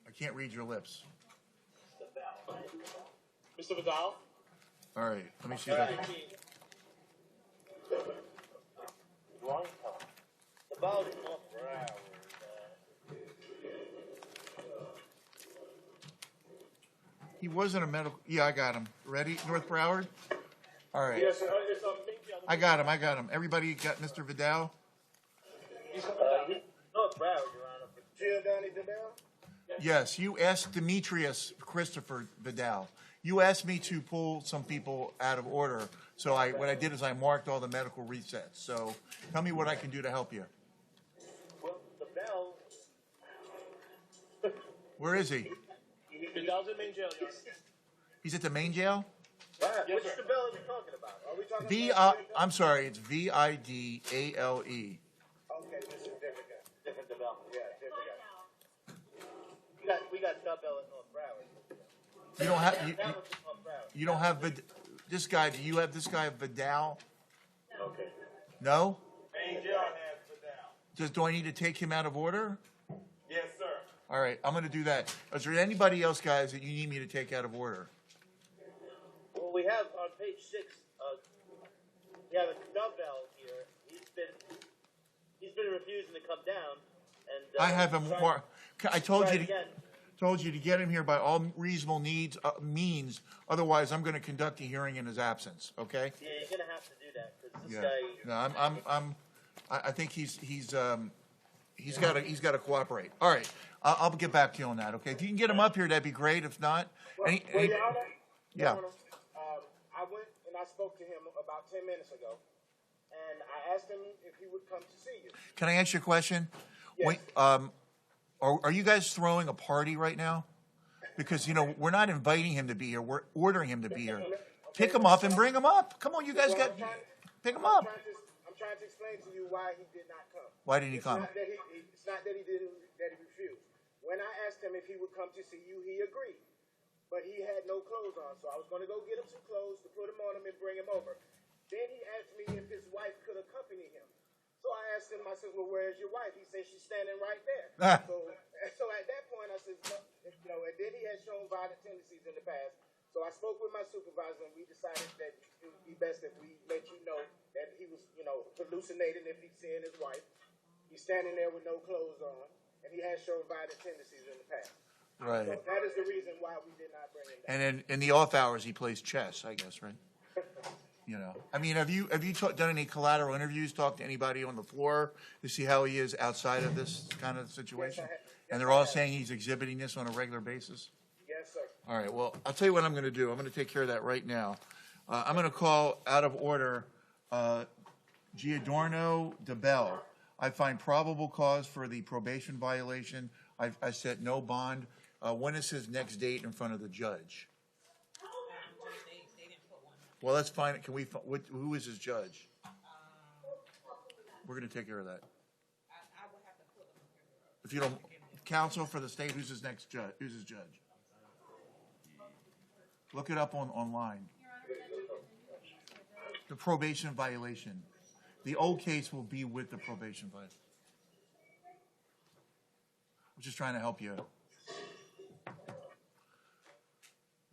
I can't read your lips. Mr. Vidal? All right, let me see if I can. About He wasn't a medical. Yeah, I got him. Ready, North Broward? All right. Yes, sir. I got him. Everybody got Mr. Vidal? North Broward, Your Honor. Giordani Vidal? Yes, you asked Demetrius Christopher Vidal. You asked me to pull some people out of order. So what I did is I marked all the medical resets. So tell me what I can do to help you. Well, the bell. Where is he? Vidal's in main jail, Your Honor. He's at the main jail? Yes, which the bell are we talking about? Are we talking I'm sorry, it's Vidale. Okay, this is different. Different development. Yeah, different guy. We got Dub Bell at North Broward. You don't have you don't have this guy. Do you have this guy Vidal? Okay. No? Main jail has Vidal. Do I need to take him out of order? Yes, sir. All right, I'm going to do that. Is there anybody else, guys, that you need me to take out of order? Well, we have on page 6. We have a Dub Bell here. He's been refusing to come down, and I have him. I told you to get him here by all reasonable means. Otherwise, I'm going to conduct a hearing in his absence. Okay? Yeah, you're going to have to do that because this No, guy. I think he's got to cooperate. All right, I'll get back to you on that. Okay? If you can get him up here, that'd be great. If not, Your Honor, yeah. I went and I spoke to him about 10 minutes ago, and I asked him if he would come to see you. Can I ask you a question? Yes. Wait, are you guys throwing a party right now? Because, we're not inviting him to be here. We're ordering him to be here. Pick him up and bring him up. Come on, you guys pick him up. I'm trying to explain to you why he did not come. Why didn't he come? It's not that he refused. When I asked him if he would come to see you, he agreed. But he had no clothes on, so I was going to go get him some clothes to put him on him and bring him over. Then he asked me if his wife could accompany him. So I asked him, I said, well, where's your wife? He said, she's standing right there. So at that point, I said, and then he had shown violent tendencies in the past. So I spoke with my supervisor, and we decided that it would be best if we let you know that he was, hallucinating if he's seeing his wife. He's standing there with no clothes on, and he has shown violent tendencies in the past. Right. So that is the reason why we did not bring him down. And then in the off hours, he plays chess, I guess, right? I mean, have you done any collateral interviews, talked to anybody on the floor to see how he is outside of this kind of situation? And they're all saying he's exhibiting this on a regular basis? Yes, sir. All right, well, I'll tell you what I'm going to do. I'm going to take care of that right now. I'm going to call out of order Giordano DeBell. I find probable cause for the probation violation. I set no bond. When is his next date in front of the judge? Well, let's find it. Who is his judge? We're going to take care of that. If you don't, counsel for the state, who's his next judge? Who's his judge? Look it up online. The probation violation. The old case will be with the probation violation. I'm just trying to help you.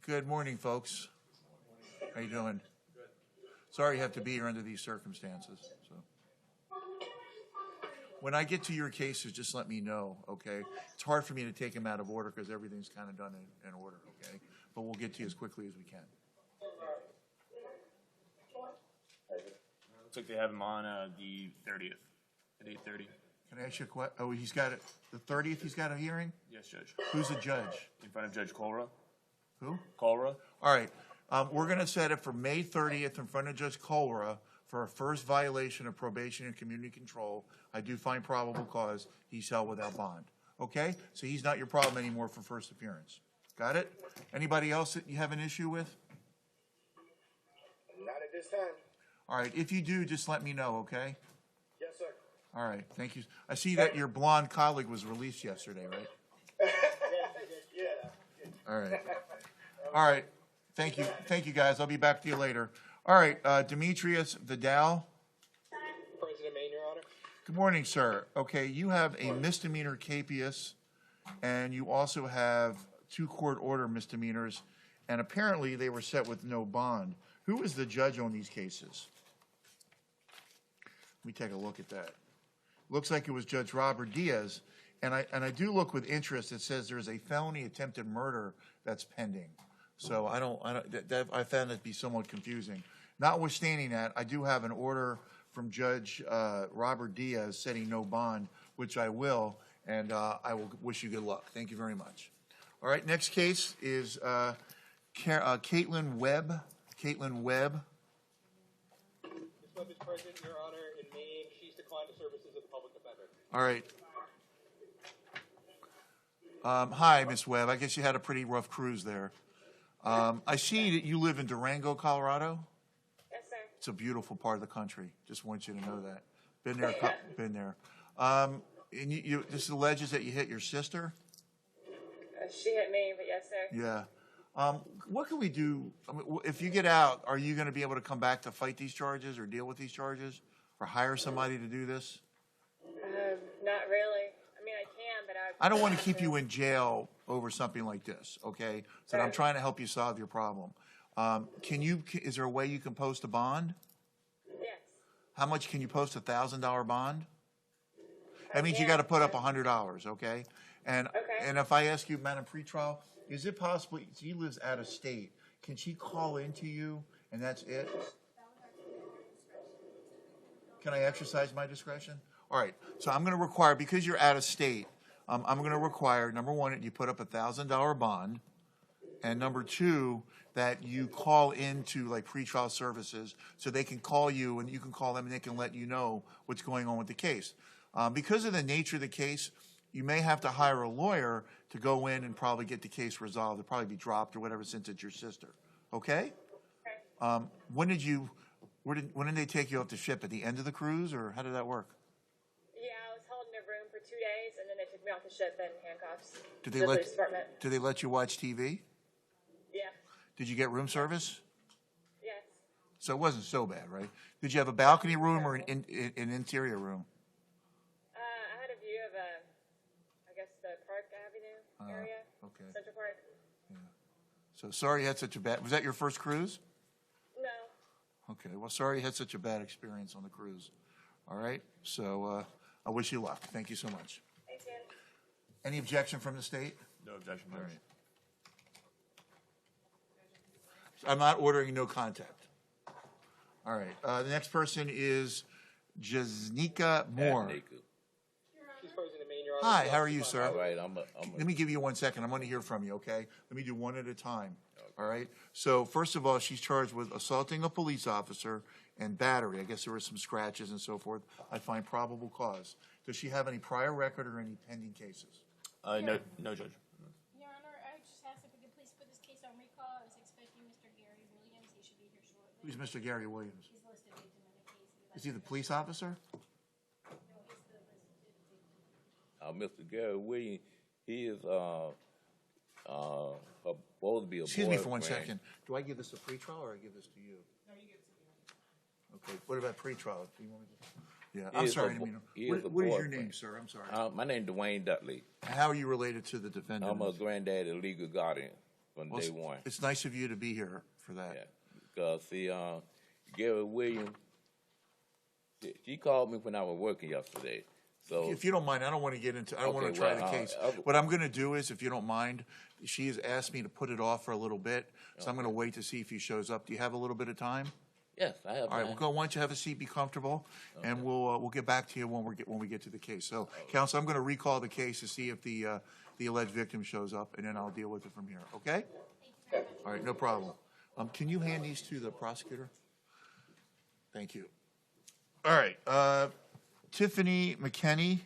Good morning, folks. How you doing? Good. Sorry you have to be here under these circumstances. So, when I get to your cases, just let me know, okay? It's hard for me to take them out of order because everything's kind of done in order, okay? But we'll get to you as quickly as we can. Looks like they have him on the 30th at 8:30. Can I ask you a question? Oh, he's got it. The 30th, he's got a hearing? Yes, Judge. Who's the judge? In front of Judge Colra. Who? Colra. All right. We're going to set it for May 30th in front of Judge Colra for a first violation of probation and community control. I do find probable cause. He's held without bond. Okay? So he's not your problem anymore for first appearance. Got it? Anybody else that you have an issue with? Not at this time. All right. If you do, just let me know, okay? Yes, sir. All right. Thank you. I see that your blonde colleague was released yesterday, right? Yeah. All right. All right. Thank you. Thank you, guys. I'll be back to you later. All right. Demetrius Vidal. President Maine, Your Honor. Good morning, sir. Okay, you have a misdemeanor capias, and you also have 2 court order misdemeanors, and apparently they were set with no bond. Who is the judge on these cases? Let me take a look at that. Looks like it was Judge Robert Diaz, and I do look with interest. It says there's a felony attempted murder that's pending. So I found it to be somewhat confusing. Notwithstanding that, I do have an order from Judge Robert Diaz setting no bond, which I will, and I will wish you good luck. Thank you very much. All right, next case is Caitlin Webb. Caitlin Webb. Ms. Webb is present, Your Honor, in Maine. She's declined the services of the public defender. All right. Hi, Ms. Webb. I guess you had a pretty rough cruise there. I see that you live in Durango, Colorado. Yes, sir. It's a beautiful part of the country. Just want you to know that. Been there. Been there. And this alleges that you hit your sister. She hit me, but yes, sir. Yeah. What can we do? I mean, if you get out, are you going to be able to come back to fight these charges or deal with these charges or hire somebody to do this? Not really. I mean, I can, but I don't want to keep you in jail over something like this, okay? So I'm trying to help you solve your problem. Is there a way you can post a bond? Yes. How much can you post? $1,000 bond? That means you got to put up $100, okay? And if I ask you, Madam Pretrial, is it possible, she lives out of state, can she call into you and that's it? Can I exercise my discretion? All right, so I'm going to require, because you're out of state, I'm going to require, number one, that you put up $1,000 bond, and number two, that you call into like pretrial services so they can call you and you can call them and they can let you know what's going on with the case. Because of the nature of the case, you may have to hire a lawyer to go in and probably get the case resolved. It'll probably be dropped or whatever since it's your sister. Okay? When did they take you off the ship? At the end of the cruise, or how did that work? Yeah, I was held in a room for 2 days, and then they took me off the ship in handcuffs. Did they let you watch TV? Yeah. Did you get room service? Yes. So it wasn't so bad, right? Did you have a balcony room or an interior room? I had a view of I guess the Park Avenue area. Okay. Central Park. So sorry you had such a bad. Was that your first cruise? No. Okay. Well, sorry you had such a bad experience on the cruise. All right. So I wish you luck. Thank you so much. Thank you. Any objection from the state? No objection. All right. I'm not ordering no contact. All right. The next person is Jasnika Moore. She's present in Maine, Your Honor. Hi, how are you, sir? All right, Let me give you 1 second. I want to hear from you, okay? Let me do one at a time. All right? So, first of all, she's charged with assaulting a police officer and battery. I guess there were some scratches and so forth. I find probable cause. Does she have any prior record or any pending cases? No, Judge. Your Honor, I just asked if we could please put this case on recall. I was expecting Mr. Gary Williams. He should be here shortly. Who's Mr. Gary Williams? He's listed victim in the case. Is he the police officer? No, he's the listed victim. Mr. Gary Williams, he is supposed to be a Excuse me for 1 boyfriend. second. Do I give this a pretrial or I give this to you? No, you give it to me. Okay. What about pretrial? Do you want me to? Yeah. I'm sorry. What is your name, sir? I'm sorry. My name is Dwayne Dudley. How are you related to the defendant? I'm a granddaddy legal guardian from day one. It's nice of you to be here for that. Yeah, because see, Gary Williams, she called me when I was working yesterday. So If you don't mind, I don't want to get into. I don't want to try the case. What I'm going to do is, if you don't mind, she has asked me to put it off for a little bit, so I'm going to wait to see if he shows up. Do you have a little bit of time? yes, I have. All right, why don't you have a seat, be comfortable, and we'll get back to you when we get to the case. So, counsel, I'm going to recall the case to see if the alleged victim shows up, and then I'll deal with it from here. Okay? All right, no problem. Can you hand these to the prosecutor? Thank you. All right, Tiffany McKenney.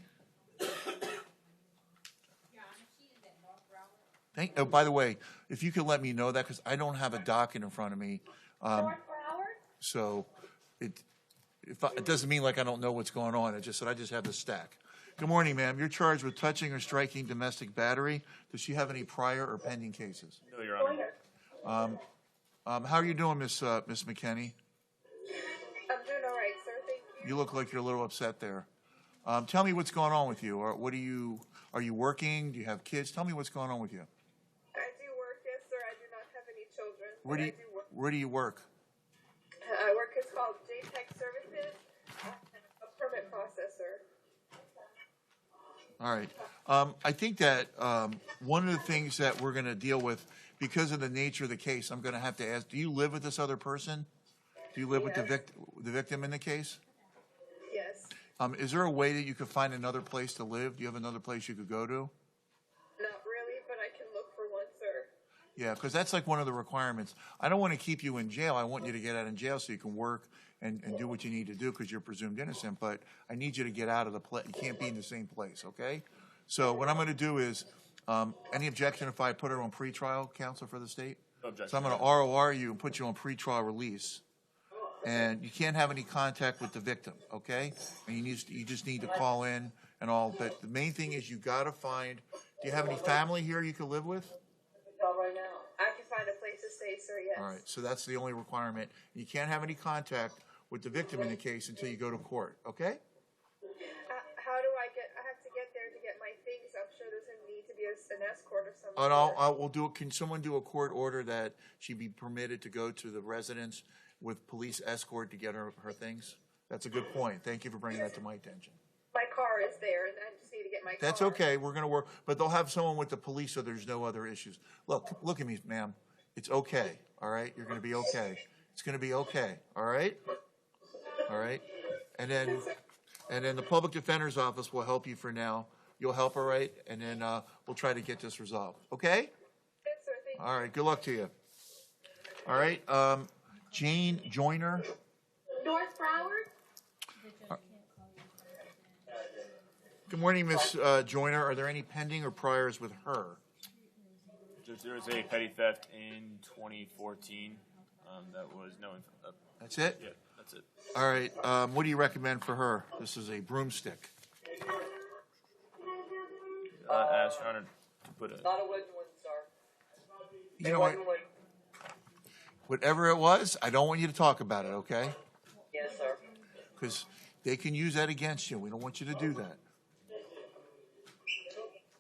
Oh, by the way, if you could let me know that, because I don't have a docket in front of me. So it doesn't mean like I don't know what's going on. It just that I just have the stack. Good morning, ma'am. You're charged with touching or striking domestic battery. Does she have any prior or pending cases? No, Your Honor. How are you doing, Miss McKenney? I'm doing all right, sir. Thank you. You look like you're a little upset there. Tell me what's going on with you, or are you working? Do you have kids? Tell me what's going on with you. I do work, yes, sir. I do not have any children. Where do you, but I do work. where do you work? I work, it's called JTech Services. I'm a permit processor. All right. I think that one of the things that we're going to deal with, because of the nature of the case, I'm going to have to ask, do you live with this other person? Do you live with the victim in the case? Yes. Is there a way that you could find another place to live? Do you have another place you could go to? Not really, but I can look for one, sir. Yeah, because that's like one of the requirements. I don't want to keep you in jail. I want you to get out of jail so you can work and do what you need to do because you're presumed innocent. But I need you to get out of the place. You can't be in the same place, okay? So what I'm going to do is, any objection if I put her on pretrial counsel for the state? No objection. So I'm going to ROR you and put you on pretrial release. And you can't have any contact with the victim, okay? And you just need to call in and all. But the main thing is you got to find. Do you have any family here you can live with? Not right now. I can find a place to stay, sir. Yes. All right. So that's the only requirement. You can't have any contact with the victim in the case until you go to court, okay? How do I get? I have to get there to get my things. I'm sure there's going to need to be an escort or something. And we'll do it. Can someone do a court order that she be permitted to go to the residence with police escort to get her things? That's a good point. Thank you for bringing that to my attention. My car is there, and I just need to get my car. That's okay. We're going to work, but they'll have someone with the police so there's no other issues. Look at me, ma'am. It's okay. All right. You're going to be okay. It's going to be okay. All right. All right. And then the public defender's office will help you for now. You'll help her, right? And then we'll try to get this resolved. Okay. Yes, sir. Thank you. All right. Good luck to you. All right. Jane Joyner. North Broward? Good morning, Miss Joyner. Are there any pending or priors with her? There was a petty theft in 2014. That was no. That's it? Yeah, that's it. All right. What do you recommend for her? This is a broomstick. Ask Your Honor to put a. Not a wooden one, sir. You know what? Wooden one. Whatever it was, I don't want you to talk about it, okay? Yes, sir. Because they can use that against you. We don't want you to do that.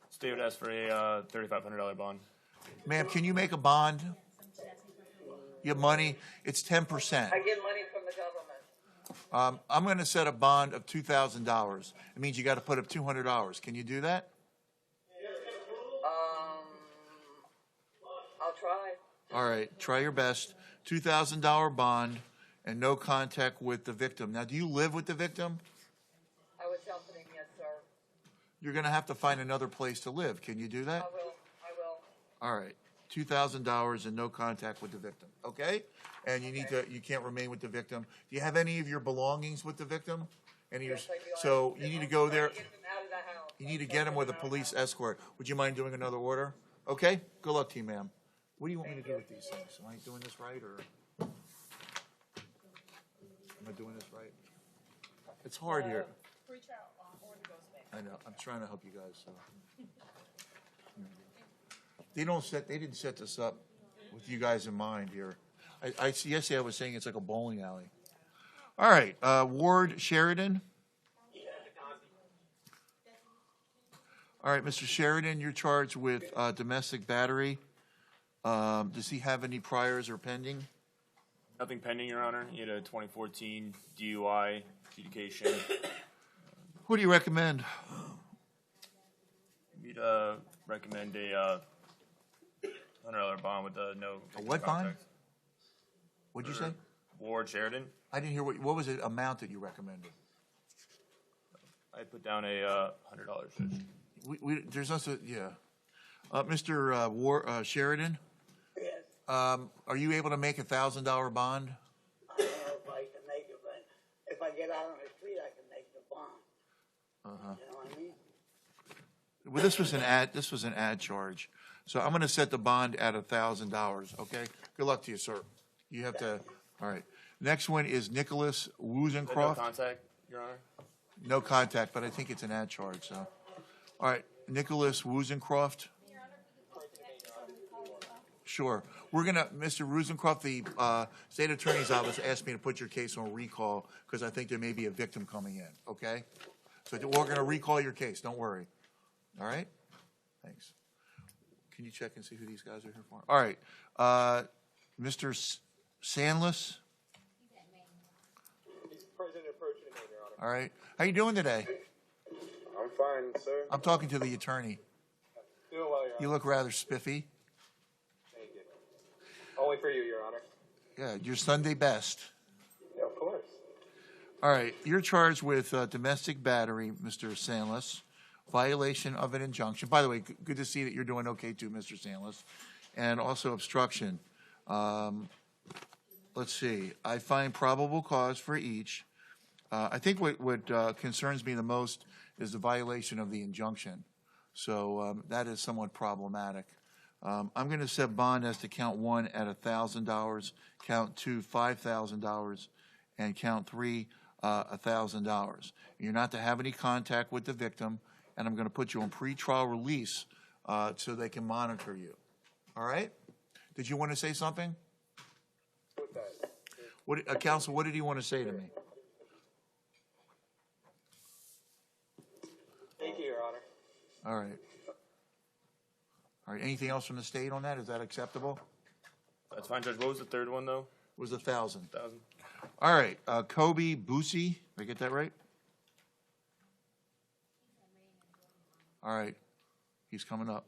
State would ask for a $3,500 bond. Ma'am, can you make a bond? You have money? It's 10%. I get money from the government. I'm going to set a bond of $2,000. It means you got to put up $200. Can you do that? I'll try. All right. Try your best. $2,000 bond and no contact with the victim. Now, do you live with the victim? I was helping him, yes, sir. You're going to have to find another place to live. Can you do that? I will. All right. $2,000 and no contact with the victim. Okay? And you can't remain with the victim. Do you have any of your belongings with the victim? Any of your, Yes, I do. so you need to go there. Get them out of the house. You need to get them with a police escort. Would you mind doing another order? Okay? Good luck to you, ma'am. What do you want me to do with these things? Am I doing this right or am I doing this right? It's hard here. I know. I'm trying to help you guys. So. They didn't set this up with you guys in mind here. Yesterday I was saying it's like a bowling alley. All right, Ward Sheridan. All right, Mr. Sheridan, you're charged with domestic battery. Does he have any priors or pending? Nothing pending, Your Honor. He had a 2014 DUI adjudication. Who do you recommend? We'd recommend a $100 bond with no. A what bond? What'd you say? Ward Sheridan. I didn't hear what was the amount that you recommended? I put down a $100. There's also Mr. Sheridan. Yes. Are you able to make $1,000 bond? I don't know if I can make it, but if I get out on the street, I can make the bond. You know what I mean? Well, this was an ad charge, so I'm going to set the bond at $1,000. Okay. Good luck to you, sir. You have to. All right. Next one is Nicholas No Wuzencroft. contact, Your Honor. No contact, but I think it's an ad charge. So, all right, Nicholas Wuzencroft. Sure. We're gonna, Mr. Wuzencroft, the state attorney's office asked me to put your case on recall because I think there may be a victim coming in. Okay. So we're going to recall your case. Don't worry. All right? Thanks. Can you check and see who these guys are here for? All right. Mr. Sandless? He's President approaching me, Your Honor. All right. How you doing today? I'm fine, sir. I'm talking to the attorney. Doing well, Your Honor. You look rather spiffy. Thank you. Only for you, Your Honor. Yeah, your Sunday best. Yeah, of course. All right. You're charged with domestic battery, Mr. Sandless, violation of an injunction. By the way, good to see that you're doing okay too, Mr. Sandless, and also obstruction. Let's see. I find probable cause for each. I think what concerns me the most is the violation of the injunction. So that is somewhat problematic. I'm going to set bond as to count 1 at $1,000, count 2 $5,000, and count 3 $1,000. You're not to have any contact with the victim, and I'm going to put you on pretrial release so they can monitor you. All right? Did you want to say something? With that. What, counsel, what did he want to say to me? Thank you, Your Honor. All right. All right. Anything else from the state on that? Is that acceptable? That's fine, Judge. What was the third one, though? It was 1,000. 1,000. All right. Kobe Boosie. Did I get that right? All right. He's coming up.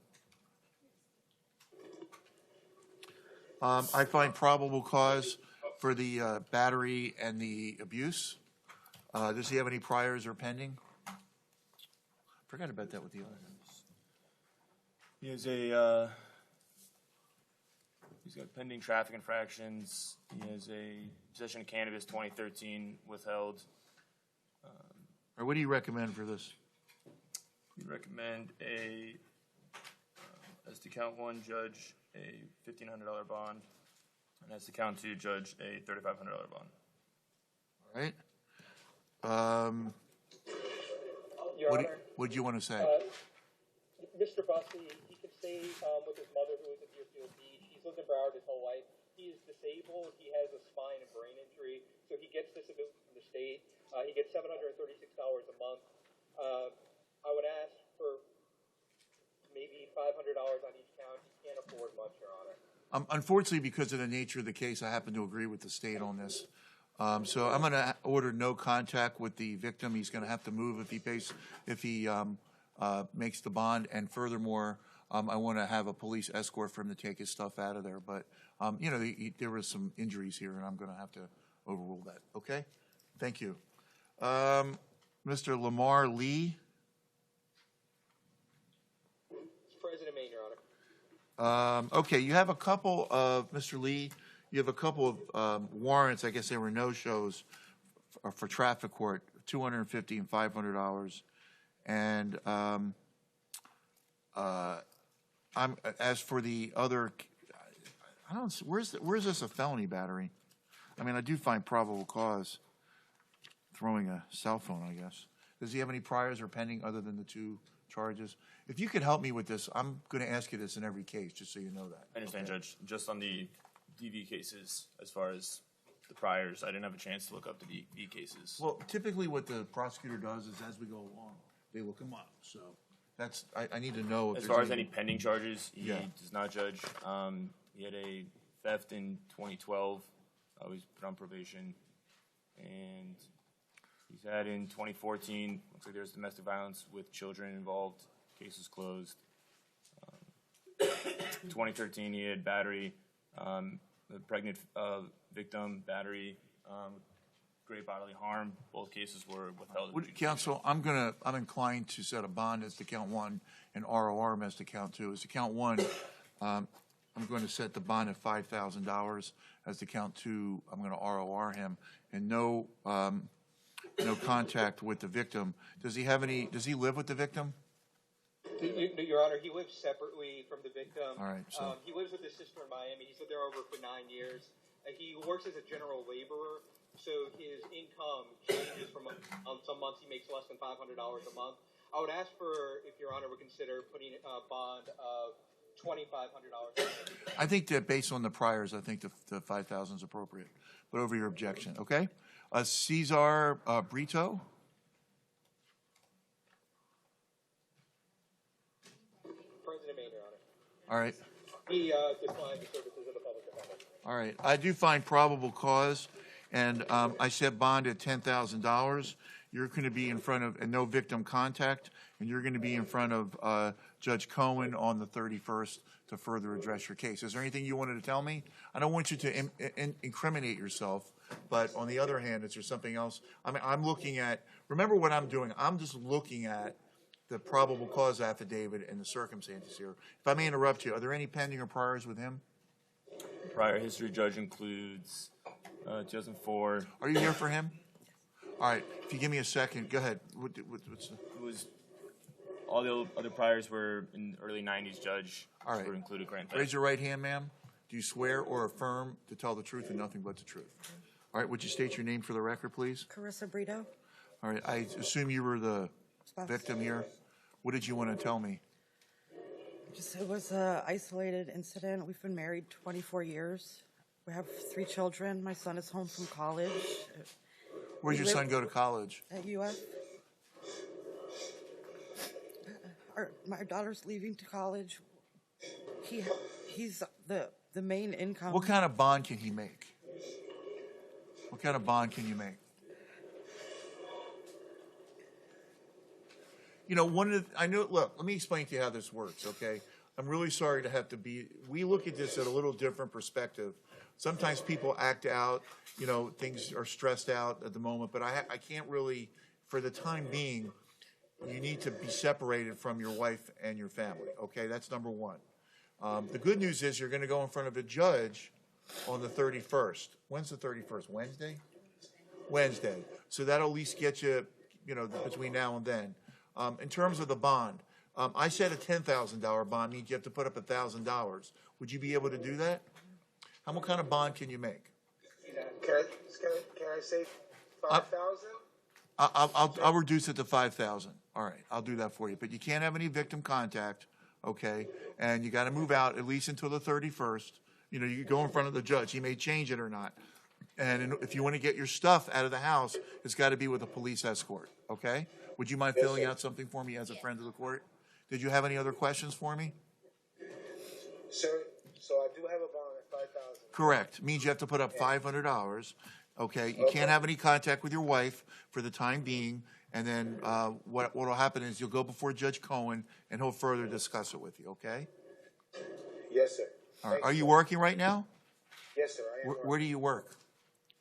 I find probable cause for the battery and the abuse. Does he have any priors or pending? Forgot about that with the other ones. He has he's got pending traffic infractions. He has a possession of cannabis 2013 withheld. Or what do you recommend for this? We recommend as to count 1, Judge, a $1,500 bond, and as to count 2, Judge, a $3,500 bond. All right. Your Honor, What do you want to say? Mr. Bussey, he can stay with his mother who is at Deerfield Beach. He's lived in Broward his whole life. He is disabled. He has a spine and brain injury, so he gets disability from the state. He gets $736 a month. I would ask for maybe $500 on each count. He can't afford much, Your Honor. Unfortunately, because of the nature of the case, I happen to agree with the state on this. So I'm going to order no contact with the victim. He's going to have to move if he makes the bond. And furthermore, I want to have a police escort for him to take his stuff out of there. But there was some injuries here, and I'm going to have to overrule that. Okay, thank you, Mr. Lamar Lee. President Maine, Your Honor. Okay, you have a couple of, Mr. Lee, you have a couple of warrants. I guess they were no-shows for traffic court, $250 and $500. And I'm as for the other, I don't. Where's this a felony battery? I mean, I do find probable cause throwing a cell phone, I guess. Does he have any priors or pending other than the 2 charges? If you could help me with this, I'm going to ask you this in every case, just so you know that. I understand, Judge. Just on the DV cases, as far as the priors, I didn't have a chance to look up the DV cases. Well, typically what the prosecutor does is as we go along, they look them up. So that's, I need to know. If As far as any pending charges, he Yeah. does not, Judge. He had a theft in 2012. He was put on probation. And he's had in 2014, looks like there's domestic violence with children involved. Case is closed. 2013, he had battery, a pregnant victim, battery, great bodily harm. Both cases were withheld. Counsel, I'm inclined to set a bond as to count 1 and ROR as to count 2. As to count 1, I'm going to set the bond at $5,000. As to count 2, I'm going to ROR him, and no contact with the victim. Does he live with the victim? Your Honor, he lives separately from the victim. All right, so- He lives with his sister in Miami. He's lived there over for 9 years. He works as a general laborer, so his income changes from some months he makes less than $500 a month. I would ask for, if Your Honor would consider putting a bond of $2,500. I think that based on the priors, I think the 5,000 is appropriate. But over your objection, okay? Cesar Brito. All right. He declined the services of the public defender. All right. I do find probable cause, and I set bond at $10,000. You're going to be in front of, and no victim contact, and you're going to be in front of Judge Cohen on the 31st to further address your case. Is there anything you wanted to tell me? I don't want you to incriminate yourself, but on the other hand, is there something else? I mean, I'm looking at, remember what I'm doing. I'm just looking at the probable cause affidavit and the circumstances here. If I may interrupt you, are there any pending or priors with him? Prior history, judge, includes 2004. Are you here for him? All right. If you give me a second, go ahead. What's the... It was all the other priors were in the early 90s, judge. All right. Were included grand theft. Raise your right hand, ma'am. Do you swear or affirm to tell the truth and nothing but the truth? All right. Would you state your name for the record, please? Carissa Brito. All right. I assume you were the victim here. What did you want to tell me? It was an isolated incident. We've been married 24 years. We have 3 children. My son is home from college. Where's your son go to college? At UF. My daughter's leaving to college. He's the main income. What kind of bond can he make? What kind of bond can you make? You know, look, let me explain to you how this works, okay? I'm really sorry to have to we look at this at a little different perspective. Sometimes people act out, you know, things are stressed out at the moment, but I can't really, for the time being, you need to be separated from your wife and your family, okay? That's number one. The good news is you're going to go in front of a judge on the 31st. When's the 31st? Wednesday? Wednesday. So that'll at least get you, you know, between now and then. In terms of the bond, I said a $10,000 bond means you have to put up $1,000. Would you be able to do that? What kind of bond can you make? Can I say 5,000? I'll reduce it to 5,000. All right, I'll do that for you. But you can't have any victim contact, okay? And you got to move out at least until the 31st. You know, you go in front of the judge. He may change it or not. And if you want to get your stuff out of the house, it's got to be with a police escort, okay? Would you mind filling out something for me as a friend of the court? Did you have any other questions for me? Sir, so I do have a bond at 5,000. Correct. Means you have to put up $500, okay? You can't have any contact with your wife for the time being. And then what will happen is you'll go before Judge Cohen, and he'll further discuss it with you, okay? Yes, sir. All right. Are you working right now? Yes, sir. I am. Where do you work?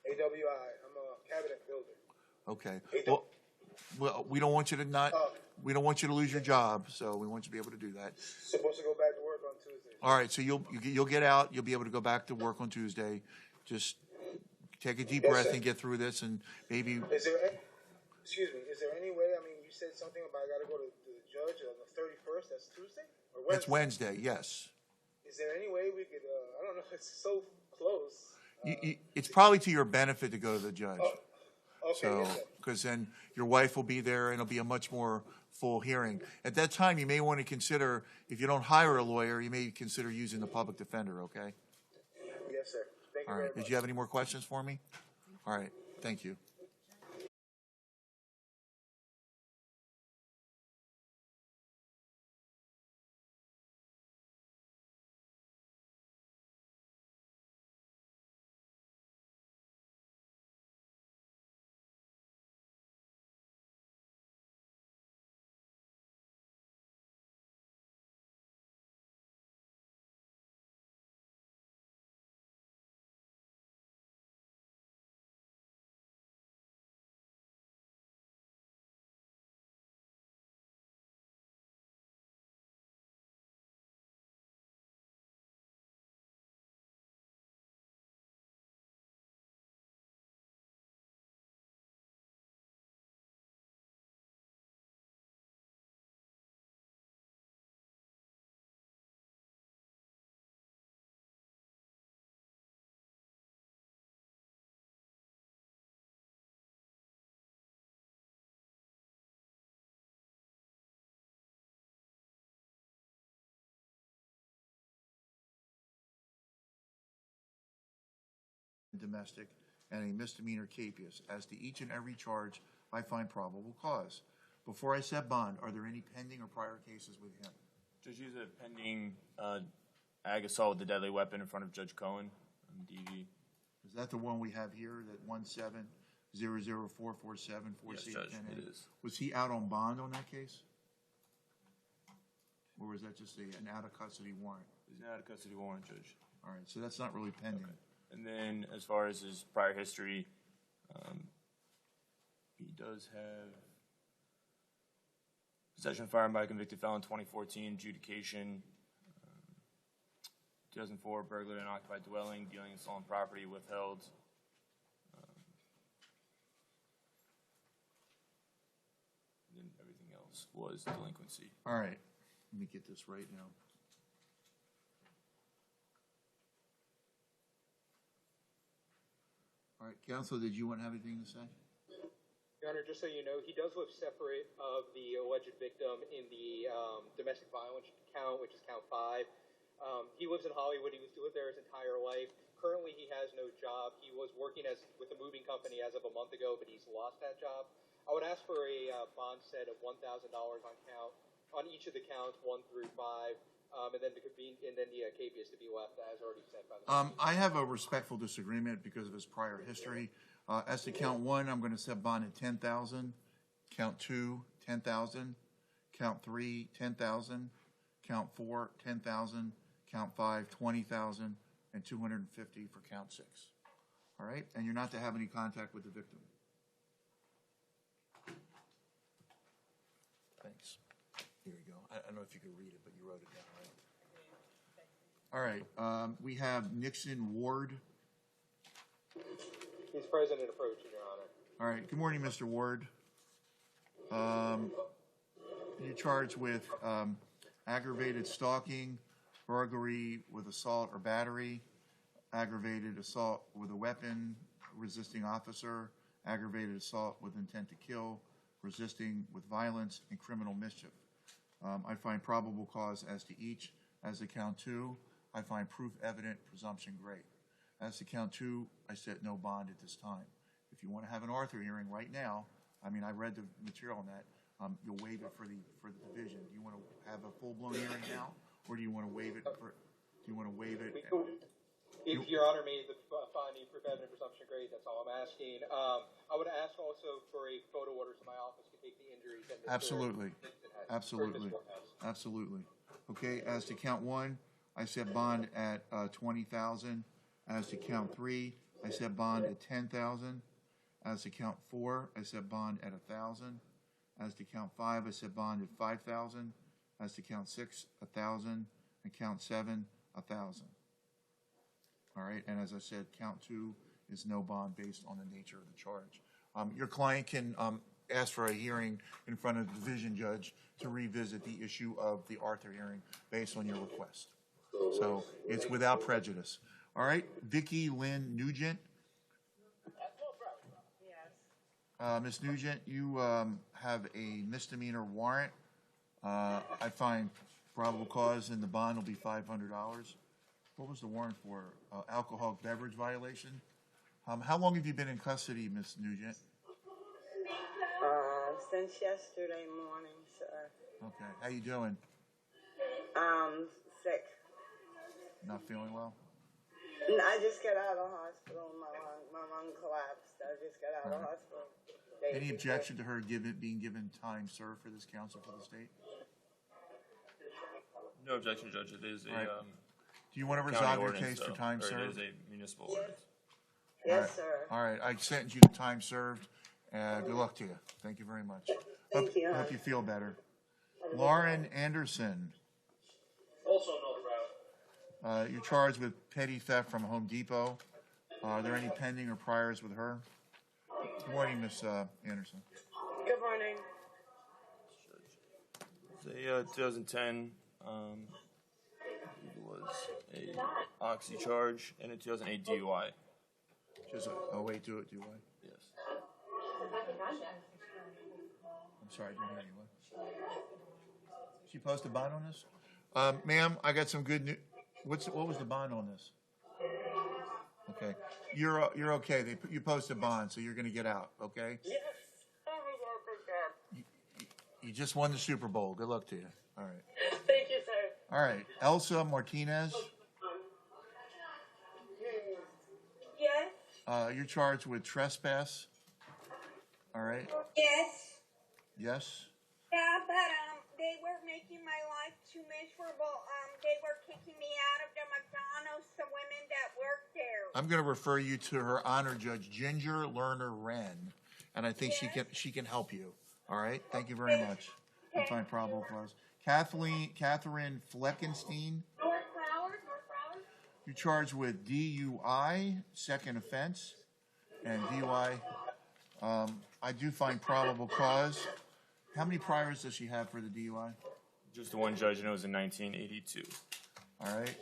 AWI. I'm a cabinet builder. Okay. Well, we don't want you to we don't want you to lose your job, so we want you to be able to do that. Supposed to go back to work on Tuesday. All right, so you'll get out. You'll be able to go back to work on Tuesday. Just take a deep breath sir. and get through this, and maybe. Excuse me. Is there any way? I mean, you said something about I got to go to the judge on the 31st. That's Tuesday or Wednesday? That's Wednesday. Yes. Is there any way we could? I don't know. It's so close. It's probably to your benefit to go to the judge. Okay. So, Yes, sir. because then your wife will be there, and it'll be a much more full hearing. At that time, you may want to consider, if you don't hire a lawyer, you may consider using the public defender. Okay. Yes, sir. Thank you All very right. much. Did you have any more questions for me? All right. Thank you. Domestic and a misdemeanor capious. As to each and every charge, I find probable cause. Before I set bond, are there any pending or prior cases with him? Judge, he's a pending ag assault with a deadly weapon in front of Judge Cohen on DV. Is that the one we have here, that 1700447 Yes, Judge, it is. Was he out on bond on that case? Or was that just an out-of-custody warrant? He's an out-of-custody warrant, Judge. All right, so that's not really pending. Okay. And then, as far as his prior history, he does have possession of firearm by a convicted felon, 2014, adjudication, 2004, burglary and occupied dwelling, dealing in stolen property, withheld. And then everything else was delinquency. All right, let me get this right now. All right, counsel, did you want to have anything to say? Your Honor, just so you know, he does live separate of the alleged victim in the domestic violence count, which is count 5. He lives in Hollywood. He lived there his entire life. Currently, he has no job. He was working with a moving company as of a month ago, but he's lost that job. I would ask for a bond set of $1,000 on each of the counts, 1 through 5, and then the capias to be left as already set by the. I have a respectful disagreement because of his prior history. As to count 1, I'm going to set bond at $10,000. Count 2, $10,000. Count 3, $10,000. Count 4, $10,000. Count 5, $20,000, and $250 for count 6. All right, and you're not to have any contact with the victim. Thanks. Here you go. I don't know if you could read it, but you wrote it down, right? All right. We have Nixon Ward. He's present and approaching, Your Honor. All right. Good morning, Mr. Ward. You're charged with aggravated stalking, burglary with assault or battery, aggravated assault with a weapon, resisting officer, aggravated assault with intent to kill, resisting with violence, and criminal mischief. I find probable cause as to each. As to count 2, I find proof evident, presumption great. As to count 2, I set no bond at this time. If you want to have an Arthur hearing right now, I mean, I read the material on that. You'll waive it for the division. Do you want to have a full-blown hearing now, or do you want to waive it? Do you want to waive it? If Your Honor made the finding proof evident presumption grade, that's all I'm asking. I would ask also for a photo order to my office to take the injuries. That Absolutely. Absolutely. Absolutely. Okay. As to count 1, I set bond at $20,000. As to count 3, I set bond at $10,000. As to count 4, I set bond at $1,000. As to count 5, I set bond at $5,000. As to count 6, $1,000, and count 7, $1,000. All right, and as I said, count 2 is no bond based on the nature of the charge. Your client can ask for a hearing in front of the division judge to revisit the issue of the Arthur hearing based on your request. So it's without prejudice. All right, Vicki Lynn Nugent. Yes. Ms. Nugent, you have a misdemeanor warrant. I find probable cause and the bond will be $500. What was the warrant for? Alcoholic beverage violation? How long have you been in custody, Ms. Nugent? Since yesterday morning, sir. Okay. How you doing? Sick. Not feeling well? I just got out of the hospital. My lung collapsed. I just got out of the hospital. Any objection to her being given time served for this counsel for the state? No objection, Judge. It is a Right. Do you want to county resolve your ordinance, case for though, time or It served? is a municipal ordinance. Yes, sir. All right. I sent you the time served. Good luck to you. Thank you very much. Thank you. Hope you feel better. Lauren Anderson. Also no route. You're charged with petty theft from Home Depot. Are there any pending or priors with her? Good morning, Ms. Anderson. Good morning. It's a 2010 it was a oxy charge and a 2008 DUI. Just a way to it, do I? Yes. I'm sorry, I didn't hear you. She posted bond on this? Ma'am, I got some good news. What was the bond on this? Okay, you're okay. You posted bond, so you're going to get out. Okay. Yes. You just won the Super Bowl. Good luck to you. All right. Thank you, sir. All right, Elsa Martinez, Yes. you're charged with trespass. All right, Yes. yes? Yeah, but they were making my life too miserable. They were kicking me out of the McDonald's. The women that work there. I'm going to refer you to Her Honor Judge Ginger Lerner Wren, and I think she can help you. All right, thank you very much. And find probable cause. Catherine Fleckenstein, North Broward. you're charged with DUI, second offense, and DUI. I do find probable cause. How many priors does she have for the DUI? Just the one judge, and it was in 1982. All right.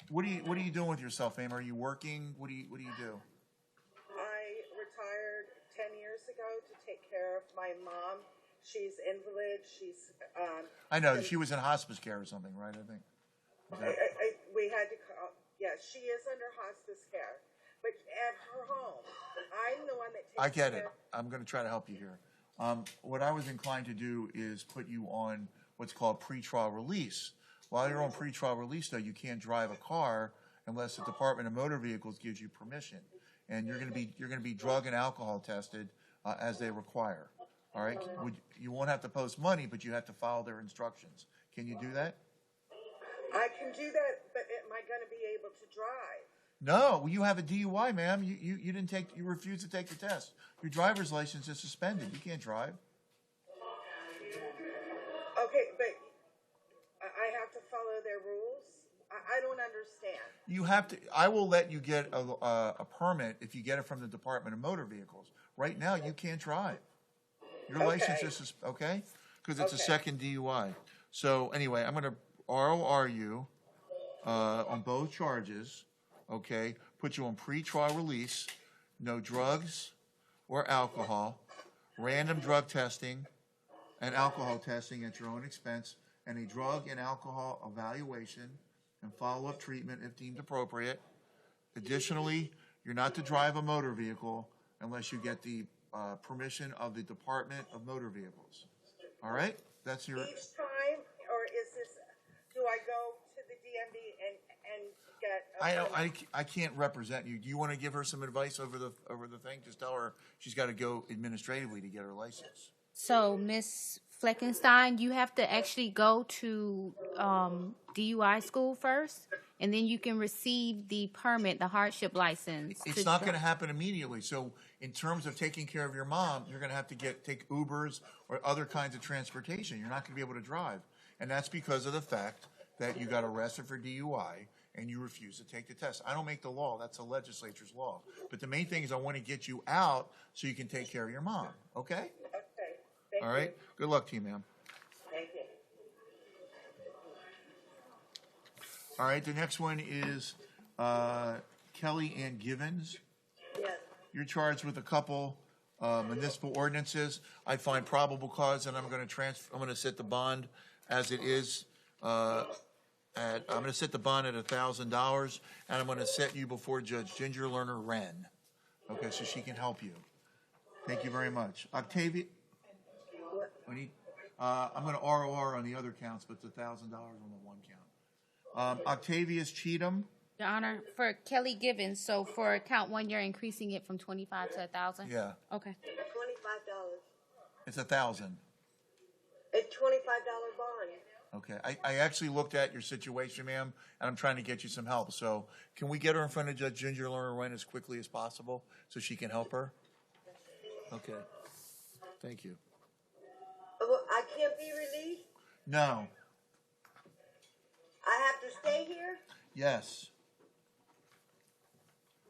What are you doing with yourself, Aim? Are you working? What do you do? I retired 10 years ago to take care of my mom. She's invalid. She's. I know she was in hospice care or something, right? I think. We had to call. Yeah, she is under hospice care, but at her home. I'm the one that takes. I get it. care. I'm going to try to help you here. What I was inclined to do is put you on what's called pretrial release. While you're on pretrial release, though, you can't drive a car unless the Department of Motor Vehicles gives you permission, and you're going to be drug and alcohol tested as they require. All right. You won't have to post money, but you have to follow their instructions. Can you do that? I can do that, but am I going to be able to drive? No, you have a DUI, ma'am. You refused to take the test. Your driver's license is suspended. You can't drive. Okay, but I have to follow their rules. I don't understand. You have to. I will let you get a permit if you get it from the Department of Motor Vehicles. Right now, you can't drive. Your license is okay because it's a second DUI. So anyway, I'm going to ROR you on both charges. Okay, put you on pre-trial release, no drugs or alcohol, random drug testing and alcohol testing at your own expense, and a drug and alcohol evaluation and follow-up treatment if deemed appropriate. Additionally, you're not to drive a motor vehicle unless you get the permission of the Department of Motor Vehicles. All right? That's your... Each time, or is this, do I go to the DMV and get I can't represent you. Do you want to give her some advice over the thing? Just tell her she's got to go administratively to get her license. So, Miss Fleckenstein, you have to actually go to DUI school first, and then you can receive the permit, the hardship license. It's not going to happen immediately. So, in terms of taking care of your mom, you're going to have to take Ubers or other kinds of transportation. You're not going to be able to drive, and that's because of the fact that you got arrested for DUI and you refuse to take the test. I don't make the law. That's the legislature's law. But the main thing is I want to get you out so you can take care of your mom. Okay? Okay. Thank All right? Good luck to you, ma'am. Thank you. All right, the next one is Kelly Ann Givens. Yes. You're charged with a couple municipal ordinances. I find probable cause, and I'm going to set the bond as it is. I'm going to set the bond at $1,000, and I'm going to set you before Judge Ginger Lerner Wren. Okay, so she can help you. Thank you very much, Octavia. I'm going to ROR on the other counts, but it's $1,000 on the one count. Octavius Cheatham. Your Honor, for Kelly Givens, so for count one, you're increasing it from 25 to 1,000? Yeah. Okay. $25. It's 1,000. It's $25 bond. Okay. I actually looked at your situation, ma'am, and I'm trying to get you some help. So can we get her in front of Judge Ginger Lerner Wren as quickly as possible so she can help her? Okay. Thank you. I can't be released? No. I have to stay here? Yes.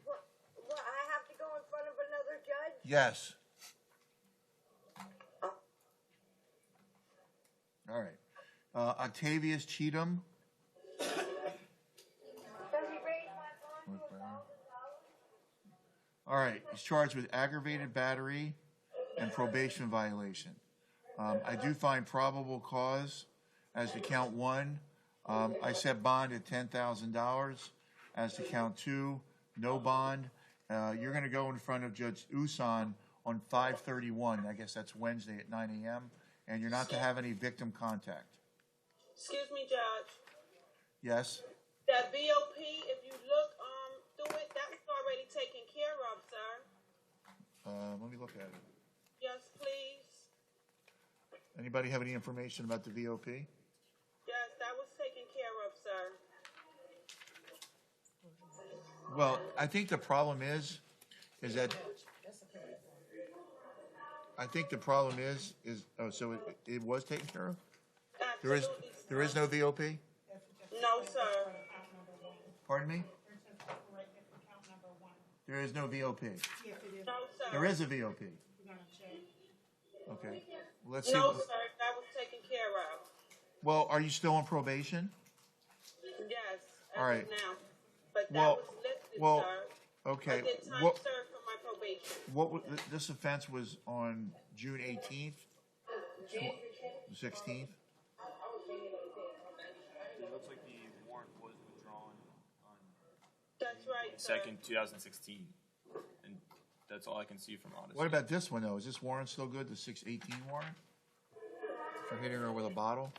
What, I have to go in front of another judge? Yes. All right. Octavius Cheatham. Does he raise my bond to $1,000? All right. He's charged with aggravated battery and probation violation. I do find probable cause as to count one. I set bond at $10,000. As to count two, no bond. You're going to go in front of Judge Usan on 5/31. I guess that's Wednesday at 9 a.m. And you're not to have any victim contact. Excuse me, Judge. Yes? That VOP, if you look through it, that was already taken care of, sir. Let me look at it. Yes, please. Anybody have any information about the VOP? Yes, that was taken care of, sir. Well, I think the problem is that so it was taken care of? Absolutely. There is no VOP? No, sir. Pardon me? There is no VOP. No, sir. There is a VOP. Okay. Let's see. No, sir. That was taken care of. Well, are you still on probation? Yes. All right. Now, but that Well, was lifted, well, sir. okay. I did time What, served for my probation. this offense was on June 18th? 16th? It looks like the warrant was withdrawn on That's right, sir. 2nd, 2016. And that's all I can see from Odyssey. What about this one, though? Is this warrant still good, the 618 warrant? For hitting her with a bottle?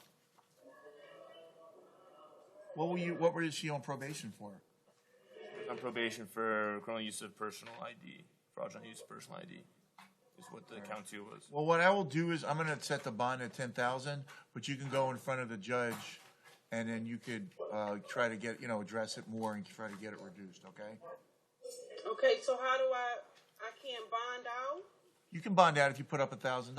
What was she on probation for? On probation for criminal use of personal ID, fraudulent use of personal ID, is what the count 2 was. Well, what I will do is I'm going to set the bond at $10,000, but you can go in front of the judge, and then you could try to get, address it more and try to get it reduced. Okay? Okay, so how do I can't bond out? You can bond out if you put up $1,000.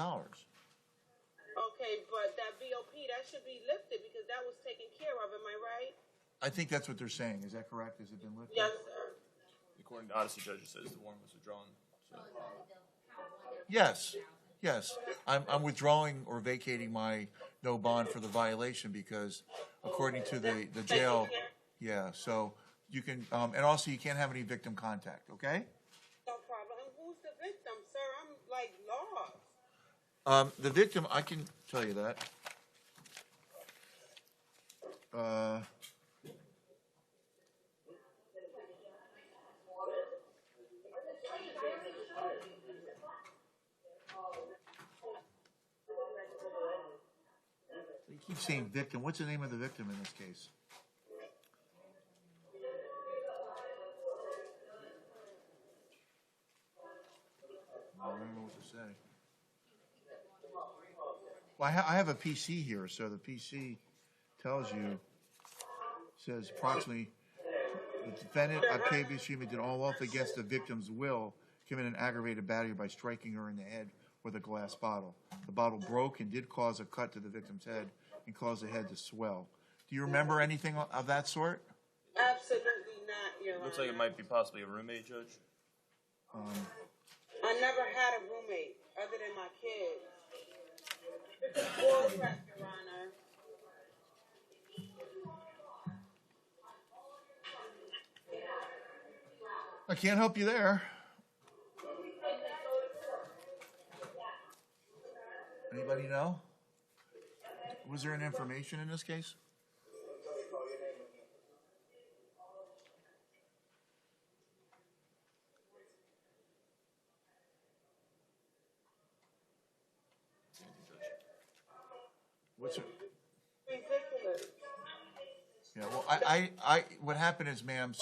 Okay, but that VOP, that should be lifted because that was taken care of. Am I right? I think that's what they're saying. Is that correct? Has it been lifted? Yes, sir. According to Odyssey, judge, it says the warrant was withdrawn. So. Yes. I'm withdrawing or vacating my no bond for the violation because, according to the jail, yeah. So you can, and also you can't have any victim contact. Okay. No problem. And who's the victim, sir? I'm like lost. The victim, I can tell you that. You keep saying victim. What's the name of the victim in this case? I don't know what to say. Well, I have a PC here, so the PC tells you, says approximately, the defendant, Octavia Shima, did all off against the victim's will, committed an aggravated battery by striking her in the head with a glass bottle. The bottle broke and did cause a cut to the victim's head and caused the head to swell. Do you remember anything of that sort? Absolutely not, Your Honor. Looks like it might be possibly a roommate, judge. I never had a roommate other than my kids. This is bullcrap, Your Honor. I can't help you there. Anybody know? Was there any information in this case? What's it? Ridiculous. Yeah, well, what happened is, ma'am,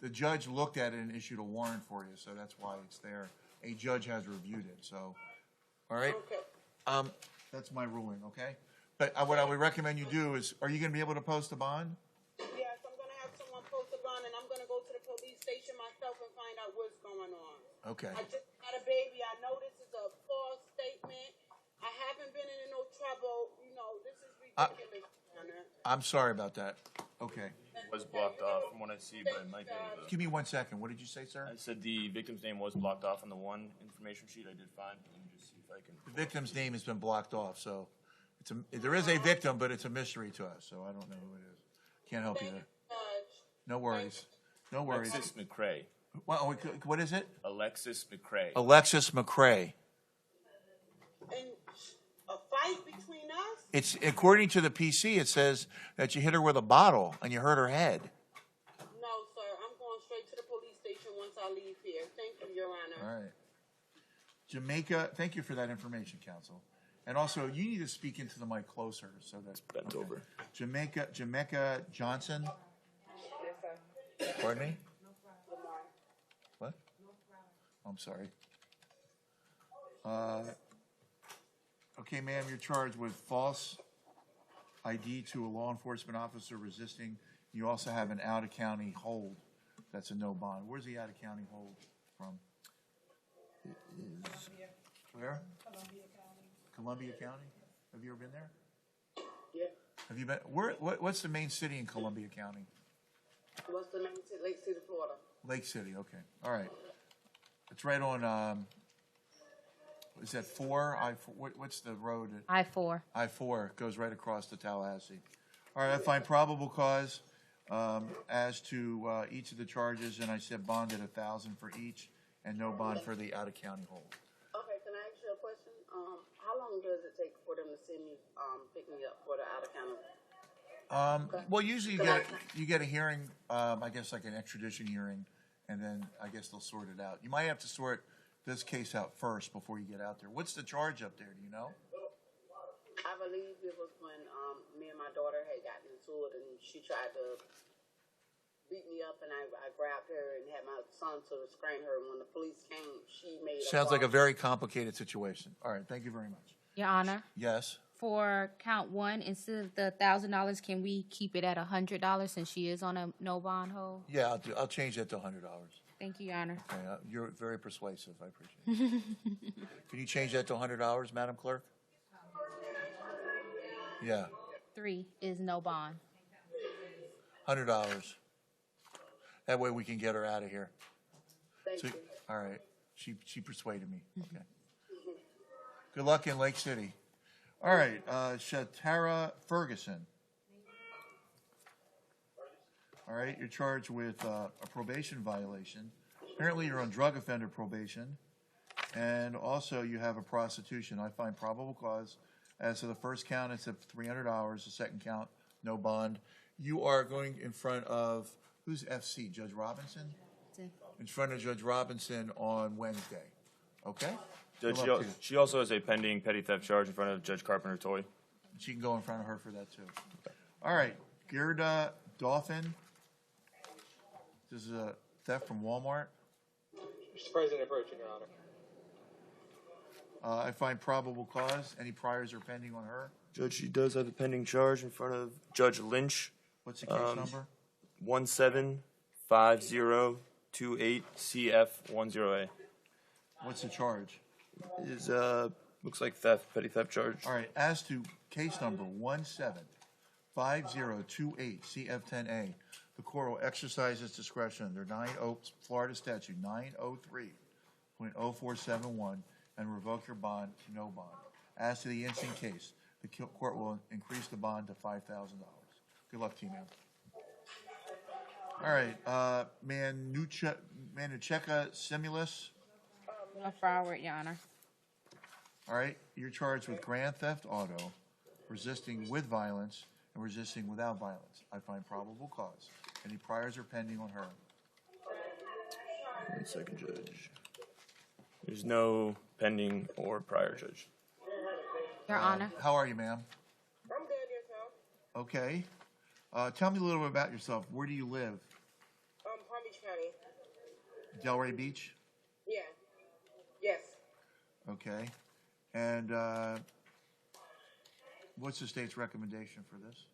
the judge looked at it and issued a warrant for you, so that's why it's there. A judge has reviewed it, so, all right? Okay. That's my ruling, okay? But what I would recommend you do is, are you gonna be able to post a bond? Yes, I'm gonna have someone post a bond, and I'm gonna go to the police station myself and find out what's going on. Okay. I just had a baby. I know this is a false statement. I haven't been in no trouble. This is ridiculous, Your Honor. I'm sorry about that. Okay. It was blocked off from what I see, but it might be. Give me 1 second. What did you say, sir? I said the victim's name was blocked off on the one information sheet I did find. Let me just see if I can. The victim's name has been blocked off, so there is a victim, but it's a mystery to us, so I don't know who it is. Can't help you there. No worries. No worries. Alexis McCrae. What is it? Alexis McCrae. Alexis McCrae. And a fight between us? It's according to the PC. It says that you hit her with a bottle and you hurt her head. No, sir. I'm going straight to the police station once I leave here. Thank you, Your Honor. All right. Jamaica. Thank you for that information, counsel. And also, you need to speak into the mic closer so that. Bent over. Jamaica Johnson. Yes, sir. Pardon me? What? I'm sorry. Okay, ma'am, you're charged with false ID to a law enforcement officer resisting. You also have an out-of-county hold. That's a no bond. Where's the out-of-county hold from? Where? Columbia County. Have you ever been there? Yeah. Have you been? What's the main city in Columbia County? What's the name? Lake City, Florida. Lake City. Okay. All right. It's right on. Is that 4? What's the road? I-4. I-4 goes right across to Tallahassee. All right. I find probable cause as to each of the charges, and I said bond at $1,000 for each, and no bond for the out-of-county hold. Okay, can I ask you a question? How long does it take for them to send me, pick me up for the out of county? Well, usually you get a hearing, I guess like an extradition hearing, and then I guess they'll sort it out. You might have to sort this case out first before you get out there. What's the charge up there? Do you know? I believe it was when me and my daughter had gotten into it, and she tried to beat me up, and I grabbed her and had my son to restrain her. And when the police came, she made. Sounds like a very complicated situation. All right, thank you very much. Your Honor, Yes. for count 1, instead of the $1,000, can we keep it at $100 since she is on a no bond hold? Yeah, I'll change that to $100. Thank you, Your Honor. Okay, you're very persuasive. I appreciate it. Can you change that to $100, Madam Clerk? Yeah, 3 is no bond. $100. That way we can get her out of here. Thank you. All right. She persuaded me. Okay. Good luck in Lake City. All right. Shatara Ferguson. All right. You're charged with a probation violation. Apparently you're on drug offender probation. And also you have a prostitution. I find probable cause. As to the first count, it's at $300. The second count, no bond. You are going in front of, who's FC? Judge Robinson? In front of Judge Robinson on Wednesday. Okay? Judge, Good luck to you. she also has a pending petty theft charge in front of Judge Carpenter Toy. She can go in front of her for that too. All right, Gerda Dolphin. This is a theft from Walmart. Mr. President, approaching, Your Honor. I find probable cause. Any priors are pending on her. Judge, she does have a pending charge in front of Judge Lynch. What's the case number? 175028CF10A. What's the charge? Is looks like petty theft charge. All right, as to case number 175028CF10A, the court will exercise its discretion under Florida statute 903.0471 and revoke your bond to no bond. As to the instant case, the court will increase the bond to $5,000. Good luck to you, ma'am. All right, Manucheka Simulus. No forward, Your Honor. All right, you're charged with grand theft auto, resisting with violence, and resisting without violence. I find probable cause. Any priors are pending on her. 1 second, Judge. There's no pending or prior, Judge. Your Honor. How are you, ma'am? I'm good, yourself. Okay. Tell me a little bit about yourself. Where do you live? Palm Beach County. Delray Beach? Yeah. Yes. Okay. And what's the state's recommendation for this?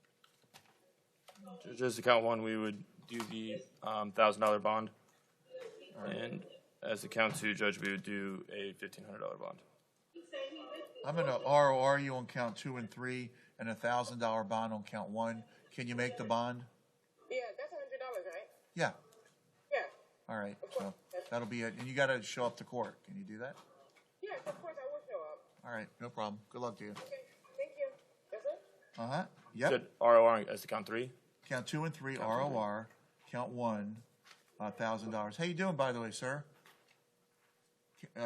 Judge, as to count 1, we would do the $1,000 bond. Right. And as to count 2, Judge, we would do a $1,500 bond. I'm going to ROR you on count 2 and 3 and a $1,000 bond on count 1. Can you make the bond? Yeah, that's $100, right? Yeah. Yeah. All right. So that'll be it. And you got to show up to court. Can you do that? Yes, of course I will show up. All right. No problem. Good luck to you. Okay, thank you. That's it? Uh-huh. Yep. Judge, ROR as to count 3. Count 2 and 3, ROR. Count 1, $1,000. How you doing, by the way, sir?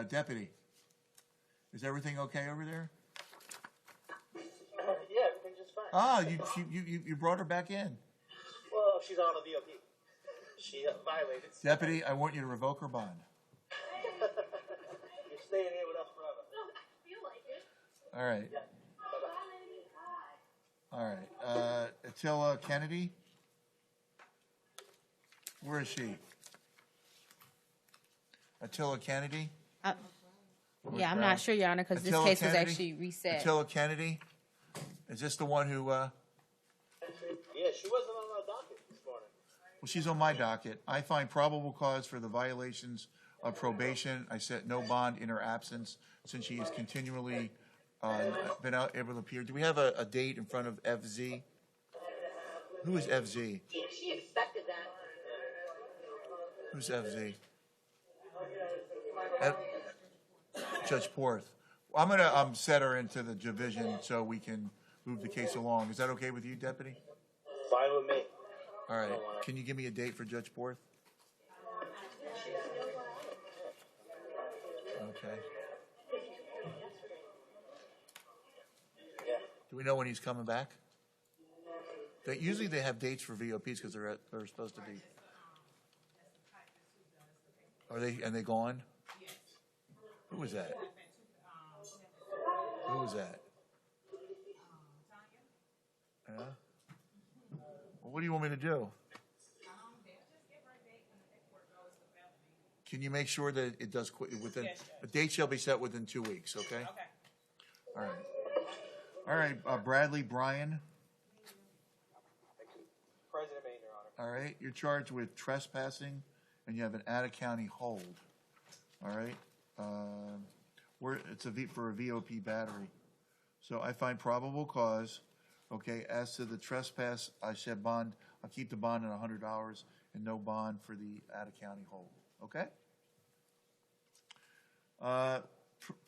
Deputy, is everything okay over there? Yeah, everything's just fine. Ah, you brought her back in. Well, she's on a VOP. She violated. Deputy, I want you to revoke her bond. You're staying here with us forever. All right. All right. Attila Kennedy? Where is she? Attila Kennedy? Yeah, I'm not sure, Your Honor, because this Attila case was Kennedy? actually reset. Attila Kennedy? Is this the one who, Yeah, she wasn't on our docket this morning. well, she's on my docket. I find probable cause for the violations of probation. I set no bond in her absence since she has continually been able to appear. Do we have a date in front of FZ? Who is FZ? She expected that. Who's FZ? Judge Porth. I'm going to set her into the division so we can move the case along. Is that okay with you, Deputy? Fine with me. All right. Can you give me a date for Judge Porth? Okay. Do we know when he's coming back? Usually they have dates for VOPs because they're supposed to be. Are they gone? Who was that? Who was that? Yeah? Well, what do you want me to do? Can you make sure that it does within, the date shall be set within 2 weeks, okay? Okay. All right. All right, Bradley Bryan. President Maine, Your Honor. All right, you're charged with trespassing, and you have an out-of-county hold. All right, it's for a VOP battery. So I find probable cause. Okay, as to the trespass, I said bond. I'll keep the bond at $100 and no bond for the out-of-county hold. Okay.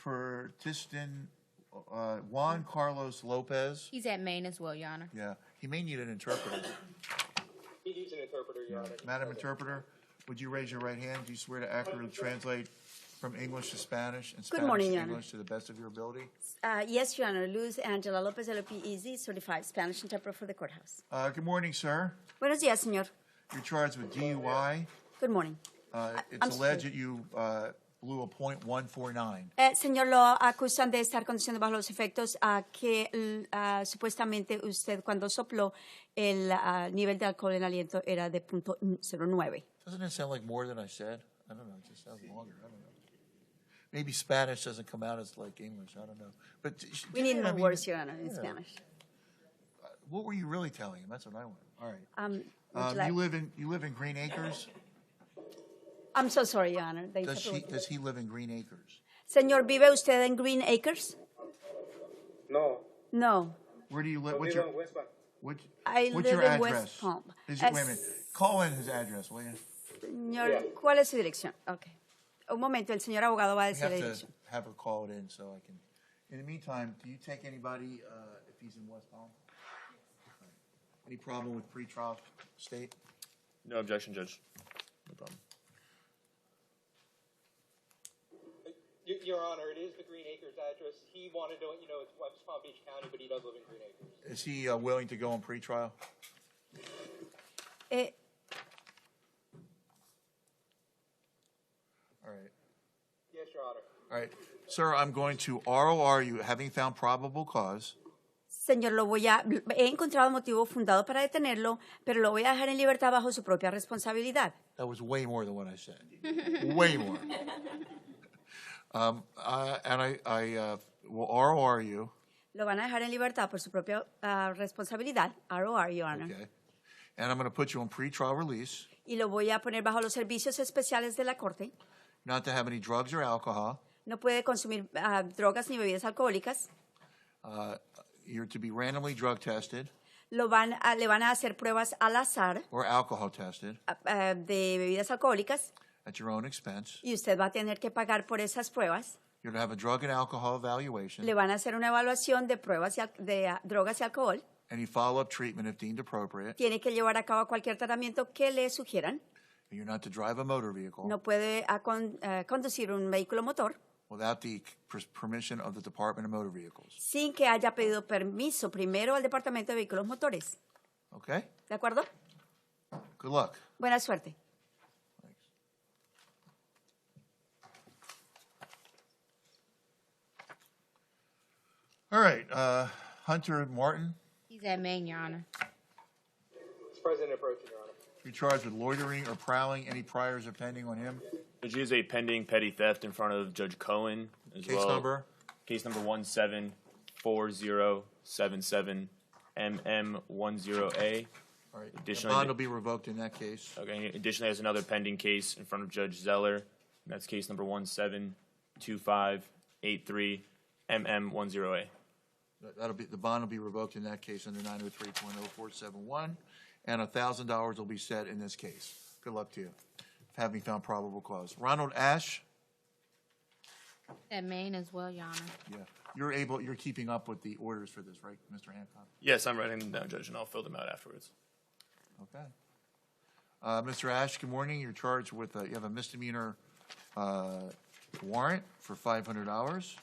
Participant Juan Carlos Lopez. He's at Maine as well, Your Honor. Yeah, he may need an interpreter. He needs an interpreter, Your Honor. Madam Interpreter, would you raise your right hand? Do you swear to accurately translate from English to Spanish and Spanish morning, to Your Honor. English to the best of your ability? Yes, Your Honor. Luz Angela Lopez, LPEZ, certified Spanish interpreter for the courthouse. Good morning, sir. Buenos días, señor. You're charged with DUI. Good morning. It's alleged that you blew a .149. Señor, lo acusan de estar conduciendo bajo los efectos que supuestamente usted cuando sopló el nivel de alcohol en aliento era de .09. Doesn't it sound like more than I said? I don't know. It just sounds longer. I don't know. Maybe Spanish doesn't come out as like English. I don't know. But We need more words, Your Honor, in Spanish. What were you really telling him? That's what I want. All right. Would you like- You live in Green Acres? I'm so sorry, Your Honor. Does he live in Green Acres? Señor, ¿vive usted en Green Acres? No. No. Where do you live? Yo What's vivo your en West Palm. I what's live your in address? West Palm. Wait a minute. Call in his address, will you? Señor, ¿cuál es su dirección? Okay. Un momento, el señor abogado va a We decir la have to dirección. have her call it in so I can. In the meantime, do you take anybody if he's in West Palm? Any problem with pretrial state? No objection, Judge. No problem. Your Honor, it is the Green Acres address. He wanted to, it's West Palm Beach County, but he does live in Green Acres. Is he willing to go on pretrial? All right. Yes, Your Honor. All right. Sir, I'm going to ROR you, having found probable cause. Señor, he encontrado motivo fundado para detenerlo, pero lo voy a dejar en libertad bajo su propia responsabilidad. That was way more than what I said. Way more. And I will ROR you. Lo van a dejar en libertad por su propia responsabilidad, ROR, Your Honor. Okay. And I'm going to put you on pretrial release, Y lo voy a poner bajo los servicios especiales de la corte. not to have any drugs or alcohol. No puede consumir drogas ni bebidas alcohólicas. You're to be randomly drug tested Le van a hacer pruebas al azar or alcohol tested de bebidas alcohólicas at your own expense. y usted va a tener que pagar por esas pruebas. You're to have a drug and alcohol evaluation, Le van a hacer una evaluación de pruebas de drogas y alcohol. any follow-up treatment if deemed appropriate. Tiene que llevar a cabo cualquier tratamiento que le sugieran. And you're not to drive a motor vehicle No puede conducir un vehículo motor without the permission of the Department of Motor Vehicles. sin que haya pedido permiso primero al Departamento de Vehículos Motores. Okay? ¿De acuerdo? Good luck. Buena suerte. All right, Hunter Martin, He's at Maine, Your Honor. Mr. President, approaching, Your Honor. you're charged with loitering or prowling. Any priors are pending on him? Judge, is a pending petty theft in front of Judge Cohen as Case well. number? Case number 174077 MM10A. All right, the Additionally, bond will be revoked in that case. okay. Additionally, there's another pending case in front of Judge Zeller. And that's case number 172583 MM10A. That'll be, the bond will be revoked in that case under 903.0471, and $1,000 will be set in this case. Good luck to you. Having found probable cause. Ronald Ash, At Maine as well, Your Honor. yeah, you're keeping up with the orders for this, right, Mr. Hancock? Yes, I'm writing them down, Judge, and I'll fill them out afterwards. Okay. Mr. Ash, good morning. You're charged with, you have a misdemeanor warrant for $500.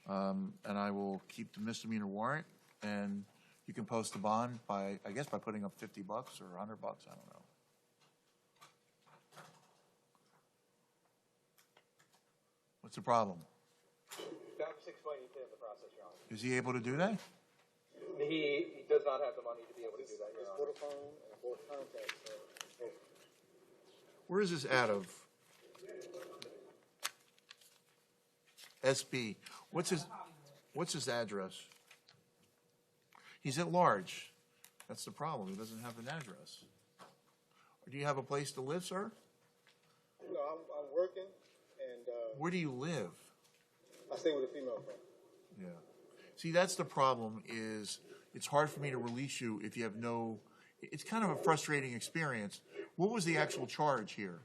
And I will keep the misdemeanor warrant, and you can post the bond by, I guess, by putting up $50 or $100, I don't know. What's the problem? I'm just explaining to him the process, Your Honor. Is he able to do that? He does not have the money to be able to do that, Your Honor. Where is this out of? SB. What's his address? He's at large. That's the problem. He doesn't have an address. Do you have a place to live, sir? No, I'm working, and Where do you live? I stay with a female friend. Yeah. See, that's the problem, is it's hard for me to release you if you have no, it's kind of a frustrating experience. What was the actual charge here?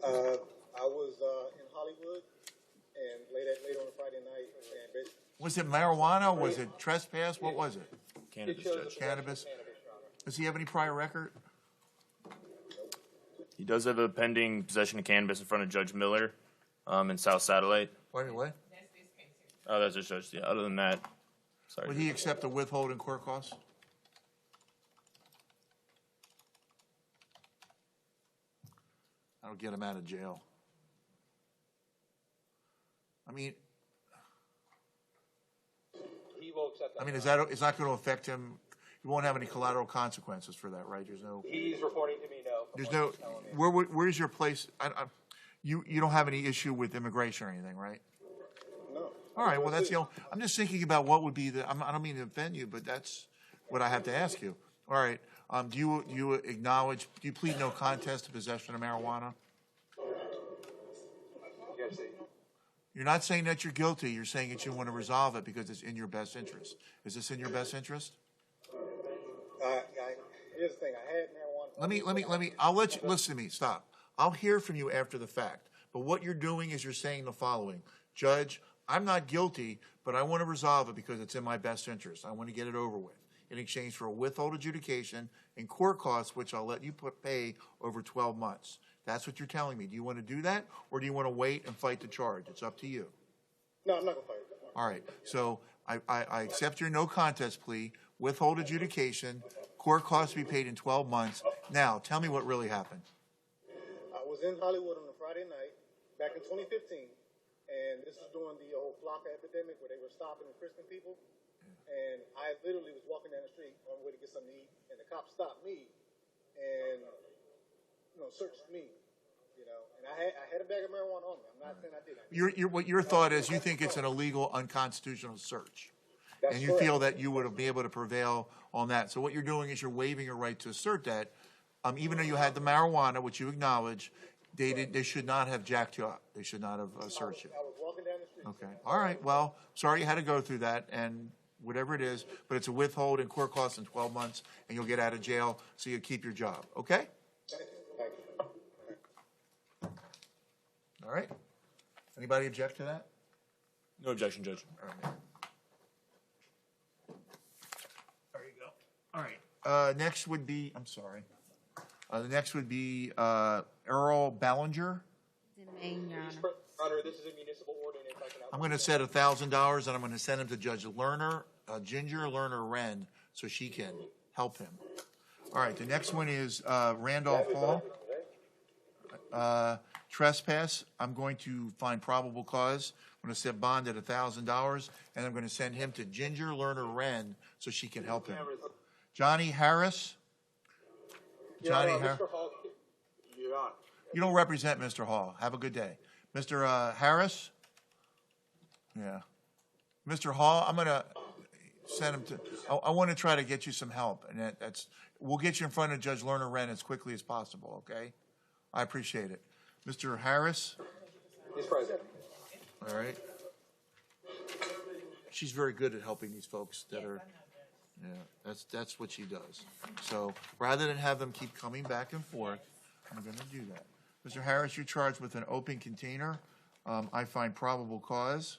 I was in Hollywood, and late on a Friday night, and basically, Was it marijuana? Was it trespass? What was it? Cannabis, shows Judge. the Cannabis? Your Honor. Does he have any prior record? He does have a pending possession of cannabis in front of Judge Miller in South Satellite. Wait, what? Oh, that's just Judge. Yeah, other than that, sorry. Would he accept a withholding court cost? That'll get him out of jail. I mean, He will accept that. is that going to affect him? You won't have any collateral consequences for that, right? There's no. He's reporting to me, no. There's no. Where's your place? You don't have any issue with immigration or anything, right? no. All right. Well, that's I'm just thinking about what would be the. I don't mean to offend you, but that's what I have to ask you. All right. Do you acknowledge? Do you plead no contest to possession of marijuana? Yes, You're not saying that you're guilty. You're saying that you want to resolve it because it's in your best interest. Is this in your best interest? Here's the thing. I had marijuana. Let me. I'll let you listen to me. Stop. I'll hear from you after the fact. But what you're doing is you're saying the following: Judge, I'm not guilty, but I want to resolve it because it's in my best interest. I want to get it over with in exchange for a withhold adjudication and court costs, which I'll let you pay over 12 months. That's what you're telling me. Do you want to do that, or do you want to wait and fight the charge? It's up to you. No, I'm not gonna fight it. All right. So I accept your no contest plea, withhold adjudication, court costs to be paid in 12 months. Now, tell me what really happened. I was in Hollywood on a Friday night back in 2015, and this was during the whole Flocka epidemic where they were stopping and frisking people. And I literally was walking down the street on the way to get something to eat, and the cops stopped me and searched me. And I had a bag of marijuana on me. I'm not saying I did. What your thought is, you think it's an illegal, unconstitutional search, and you feel that you would be able to prevail on that. So what you're doing is you're waiving your right to assert that, even though you had the marijuana, which you acknowledge, they should not have jacked you up. They should not have searched you. I was walking down the street. Okay. All right. Well, sorry you had to go through that, and whatever it is, but it's a withhold and court costs in 12 months, and you'll get out of jail, so you keep your job. Okay? Thank you. All right. Anybody object to that? No objection, Judge. All right. There you go. All right. Next would be, I'm sorry. The next would be Earl Ballinger. It's in Maine, Your Honor. Your Honor, this is a municipal ordinance. I'm going to set $1,000, and I'm going to send him to Judge Lerner, Ginger Lerner Wren, so she can help him. All right. The next one is Randolph Hall. Trespass. I'm going to find probable cause. I'm going going to set bond at $1,000, and I'm going to send him to Ginger Lerner Wren so she can help him. Johnny Harris? Johnny Harris? Mr. Hall, You're on. You don't represent Mr. Hall. Have a good day. Mr. Harris? Yeah. Mr. Hall, I'm going to send him to, I want to try to get you some help, and we'll get you in front of Judge Lerner Wren as quickly as possible, okay? I appreciate it. Mr. Harris? he's present. All right. She's very good at helping these folks that are, yeah, that's what she does. So rather than have them keep coming back and forth, I'm going to do that. Mr. Harris, you're charged with an open container. I find probable cause.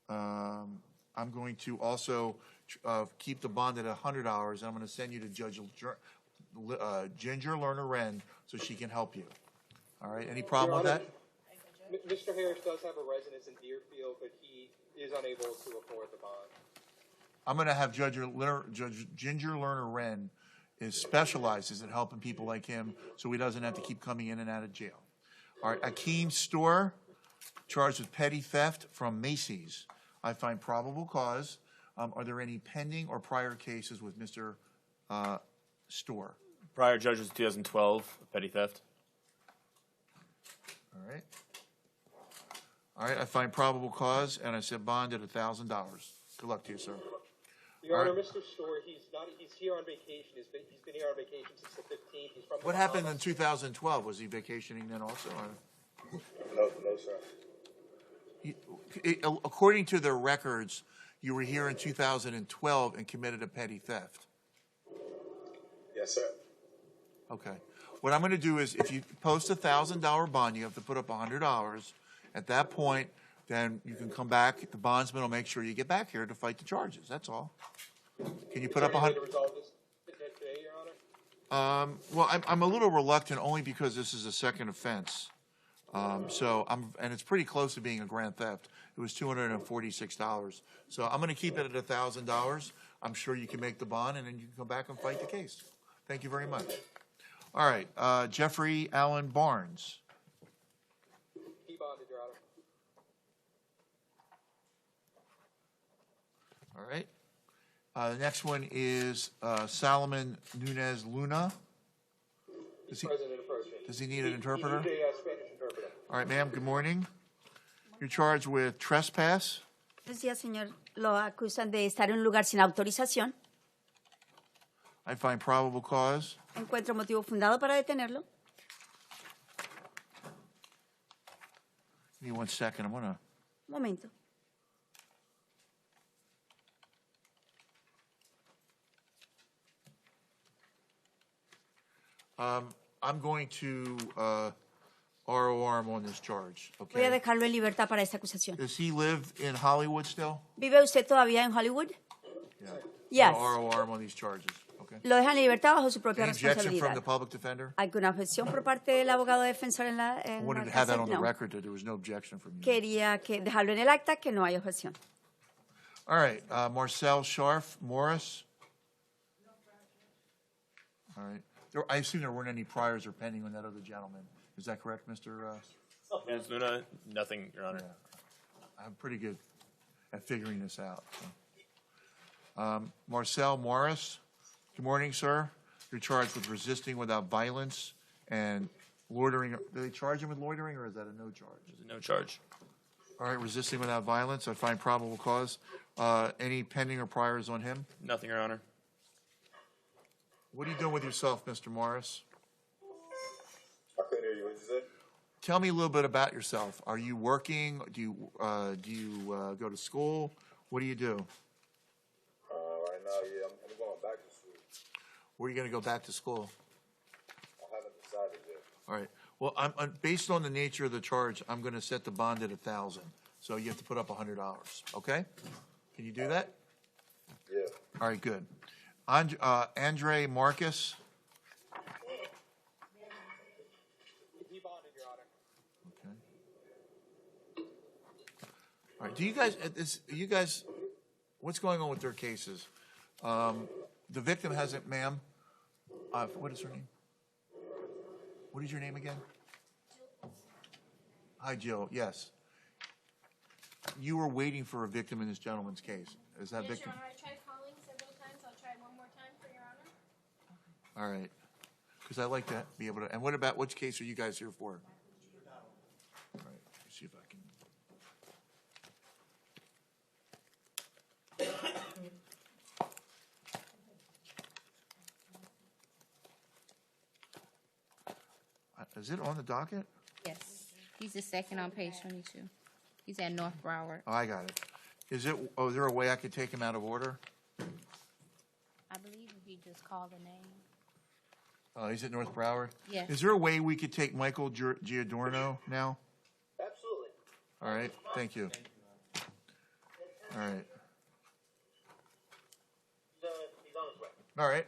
I'm going to also keep the bond at $100. I'm going to send you to Judge Ginger Lerner Wren so she can help you. All right. Any problem with that? Mr. Harris does have a residence in Deerfield, but he is unable to afford the bond. I'm going to have Judge Ginger Lerner Wren specializes in helping people like him so he doesn't have to keep coming in and out of jail. All right. Akeem Store, charged with petty theft from Macy's. I find probable cause. Are there any pending or prior cases with Mr. Store? Prior judge was 2012, petty theft. All right. All right, I find probable cause, and I set bond at $1,000. Good luck to you, sir. Your All Honor, right. Mr. Store, he's here on vacation. He's been here on vacation since the 15th. He's from the What happened in Bahamas. 2012? Was he vacationing then also? Or? No, sir. According to the records, you were here in 2012 and committed a petty theft. Yes, sir. Okay. What I'm going to do is, if you post a $1,000 bond, you have to put up $100. At that point, then you can come back. The bondsman will make sure you get back here to fight the charges. That's all. Can you put up Is there any way $100? to resolve this today, Your Honor? Well, I'm a little reluctant only because this is a second offense. And it's pretty close to being a grand theft. It was $246. So I'm going to keep it at $1,000. I'm sure you can make the bond, and then you can come back and fight the case. Thank you very much. All right, Jeffrey Allen Barnes. He bonded, Your Honor. All right. The next one is Solomon Nunez Luna. He's present and approaching. Does he need an interpreter? He needs a Spanish interpreter. All right, ma'am, good morning. You're charged with trespass. Buenos días, señor. Lo acusan de estar en un lugar sin autorización. I find probable cause. Encuentro motivo fundado para detenerlo. Give me 1 second. I'm going to. Un momento. I'm going to ROR him on this charge. Voy a Okay. dejarlo en libertad para esta acusación. Does he live in Hollywood still? ¿Vive usted todavía en Hollywood? Yeah. Yes. ROR him on these charges. Okay. Lo dejan en libertad bajo su propia Any objection from responsabilidad. the public defender? ¿Alguna objeción por parte del abogado defensor en la I wanted to have that on the record that there was no objection from you. Quería dejarlo en el acta que no hay objeción. All right, Marcel Scharf Morris. All right. I assume there weren't any priors or pending on that other gentleman. Is that correct, Mr.? Ms. Luna, nothing, Your Honor. I'm pretty good at figuring this out. So. Marcel Morris. Good morning, sir. You're charged with resisting without violence and loitering. Do they charge him with loitering, or is that a no charge? There's no charge. All right, resisting without violence. I find probable cause. Any pending or priors on him? Nothing, Your Honor. What are you doing with yourself, Mr. Morris? I couldn't hear you. What did you say? Tell me a little bit about yourself. Are you working? Do you go to school? What do you do? Right now, yeah, I'm going back to school. Where are you going to go back to school? I haven't decided yet. All right. Well, I'm based on the nature of the charge, I'm going to set the bond at $1,000. So you have to put up $100. Okay? Can you do that? Yeah. All right. Good. Andre Marcus. He bonded, Your Honor. Okay. All right. Do you guys? What's going on with their cases? The victim hasn't, ma'am. What is her name? What is your name again? Hi, Jill. Yes. you were waiting for a victim in this gentleman's case. Is that Yes, victim? Your Honor, I tried calling several times. I'll try one more time for Your Honor. All right. Because I like to be able to, and what about, which case are you guys here for? All right, let's see if I can. Is it on the docket? Yes. He's the second on page 22. He's at North Broward. Oh, I got it. Is there a way I could take him out of order? I believe if you just call the name. He's at North Broward? Yes. Is there a way we could take Michael Giordano now? Absolutely. All right, thank you. All right. He's on his way. All right.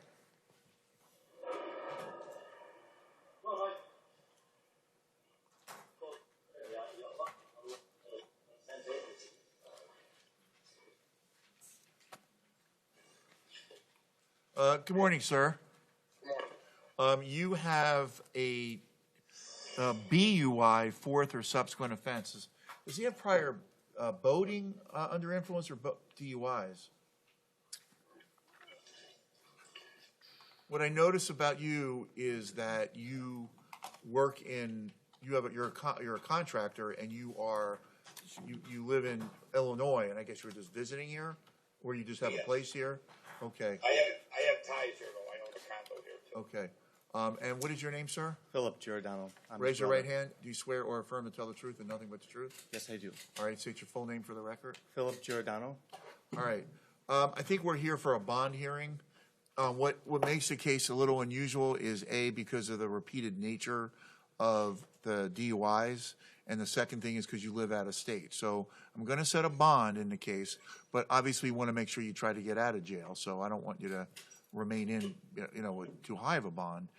Good morning, sir. You have a BUI, fourth or subsequent offenses. Does he have prior boating under influence or DUIs? What I notice about you is that you work in, you're a contractor, and you live in Illinois, and I guess you were just visiting here, or you just have a place here. Okay. I have ties here, though. I own a condo here, too. Okay. And what is your name, sir? Philip Giordano. Raise your right hand. Do you swear or affirm to tell the truth and nothing but the truth? Yes, I do. All right, state your full name for the record. Philip Giordano. All right. I think we're here for a bond hearing. What makes the case a little unusual is, A, because of the repeated nature of the DUIs, and the second thing is because you live out of state. So I'm going to set a bond in the case, but obviously we want to make sure you try to get out of jail, so I don't want you to remain in, with too high of a bond.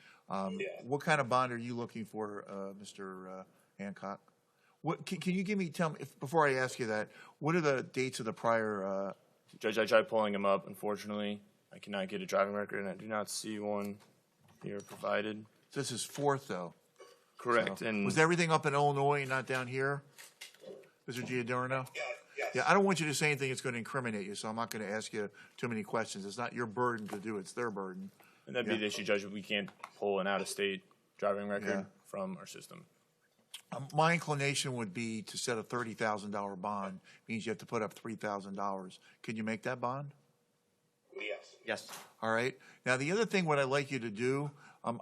What kind of bond are you looking for, Mr. Hancock? Can you tell me, before I ask you that, what are the dates of the prior? Judge, I tried pulling him up. Unfortunately, I cannot get a driving record, and I do not see one here provided. This is fourth, though. Correct. So, and was everything up in Illinois, not down here, Mr. Giordano? Yeah, I don't want you to say anything that's going to incriminate you, so I'm not going to ask you too many questions. It's not your burden to do; it's their burden. And that'd be the issue, Judge. We can't pull an out-of-state driving record from our system. My inclination would be to set a $30,000 bond. Means you have to put up $3,000. Can you make that bond? Yes. Yes. All right. Now, the other thing, what I'd like you to do,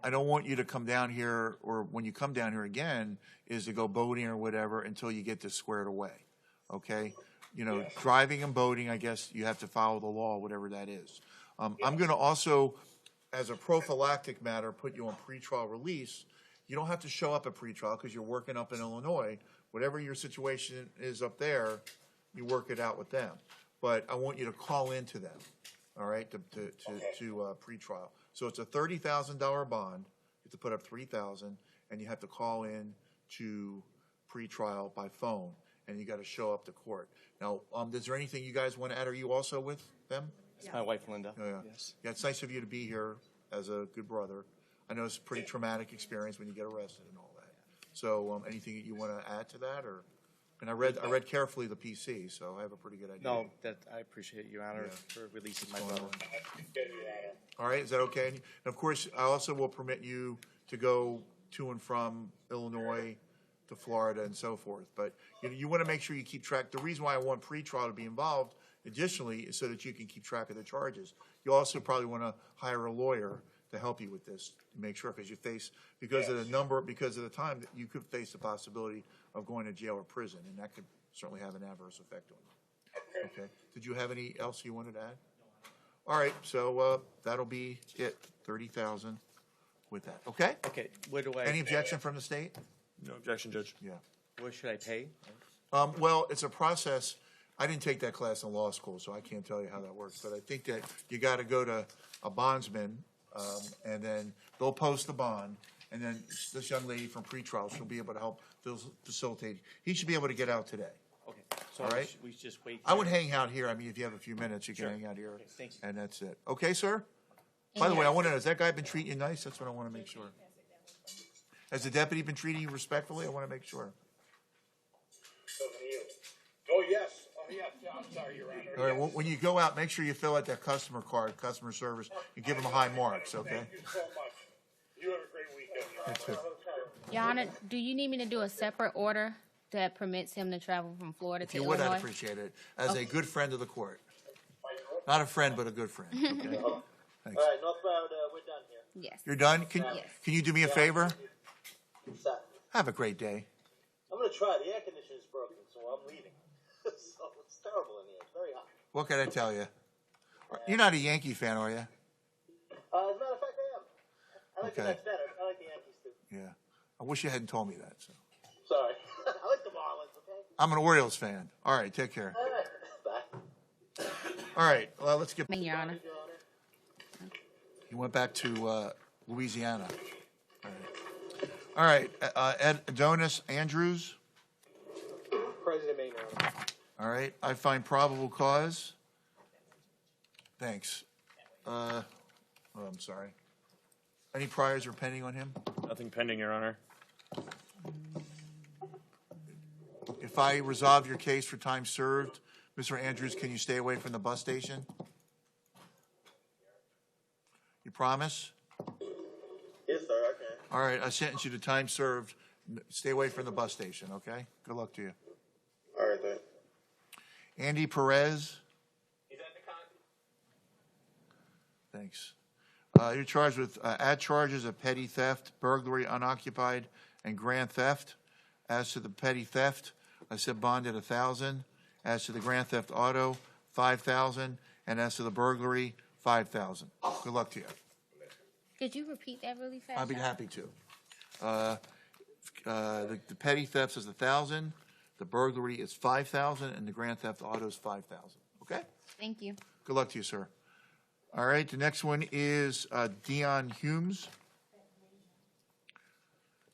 I don't want you to come down here, or when you come down here again, is to go boating or whatever until you get this squared away. Okay? Driving and boating, I guess you have to follow the law, whatever that is. I'm going to also, as a prophylactic matter, put you on pretrial release. You don't have to show up at pretrial because you're working up in Illinois. Whatever your situation is up there, you work it out with them. But I want you to call into them, all right, to pretrial. So it's a $30,000 bond. You have to put up $3,000, and you have to call in to pretrial by phone, and you got to show up to court. Now, is there anything you guys want to add? Are you also with them? It's my wife, Linda. Oh, yeah. Yes. Yeah, it's nice of you to be here as a good brother. I know it's a pretty traumatic experience when you get arrested and all that. So, anything that you want to add to that, or? And I read carefully the PC, so I have a pretty good idea. No, I appreciate Your Honor for releasing my brother. All right, is that okay? And of course, I also will permit you to go to and from Illinois to Florida and so forth. But you want to make sure you keep track. The reason why I want pretrial to be involved, additionally, is so that you can keep track of the charges. You also probably want to hire a lawyer to help you with this, to make sure, because of the time that you could face the possibility of going to jail or prison, and that could certainly have an adverse effect on you. Okay. Did you have any else you wanted to add? All right, so that'll be it. 30,000 with that. Okay. Okay. Where do I? Any objection from the state? No objection, Judge. Yeah. Where should I pay? Well, it's a process. I didn't take that class in law school, so I can't tell you how that works. But I think that you got to go to a bondsman, and then they'll post the bond, and then this young lady from pretrial, she'll be able to help facilitate. He should be able to get out today. Okay. So All right. we just wait. I would hang out here. I mean, if you have a few minutes, you can hang out here, thank you. and that's it. Okay, sir? By the way, I want to know, has that guy been treating you nice? That's what I want to make sure. Has the deputy been treating you respectfully? I want to make sure. Oh, yes. yes, I'm sorry, Your Honor. All right, well, when you go out, make sure you fill out that customer card, customer service, and give them high marks, okay? Thank you so much. You have a great weekend, Your Honor. Your Honor, do you need me to do a separate order that permits him to travel from Florida If to you Illinois? would, I'd appreciate it, as a good friend of the court. Not a friend, but a good friend, okay? Thanks. All right, North Broward, we're done here. Yes. You're done? Yes. Can you do me a favor? What's that? Have a great day. I'm gonna try. The air conditioner's broken, so I'm leaving. So it's terrible in here. It's very hot. What can I tell you? You're not a Yankee fan, are you? As a matter of fact, I am. I like the Okay. Mets better. I like the Yankees too. Yeah. I wish you hadn't told me that. So. Sorry. I like the Marlins. Okay. I'm an Orioles fan. All right, take care. All right. Bye. All right, well, let's get. Your Honor. You went back to Louisiana. All right, Ed Adonis Andrews. President Maynard. All right, I find probable cause. Thanks. Oh, I'm sorry. Any priors or pending on him? Nothing pending, Your Honor. If I resolve your case for time served, Mr. Andrews, can you stay away from the bus station? You promise? Yes, sir. Okay. All right, I sentence you to time served. Stay away from the bus station, okay? Good luck to you. All right, then. Andy Perez. He's at the con. Thanks. You're charged with add charges of petty theft, burglary, unoccupied, and grand theft. As to the petty theft, I said bond at $1,000. As to the grand theft auto, $5,000, and as to the burglary, $5,000. Good luck to you. Could you repeat that really fast? I'd be John? happy to. The petty theft is $1,000, the burglary is $5,000, and the grand theft auto is $5,000. Okay? Thank you. Good luck to you, sir. All right, the next one is Dion Humes.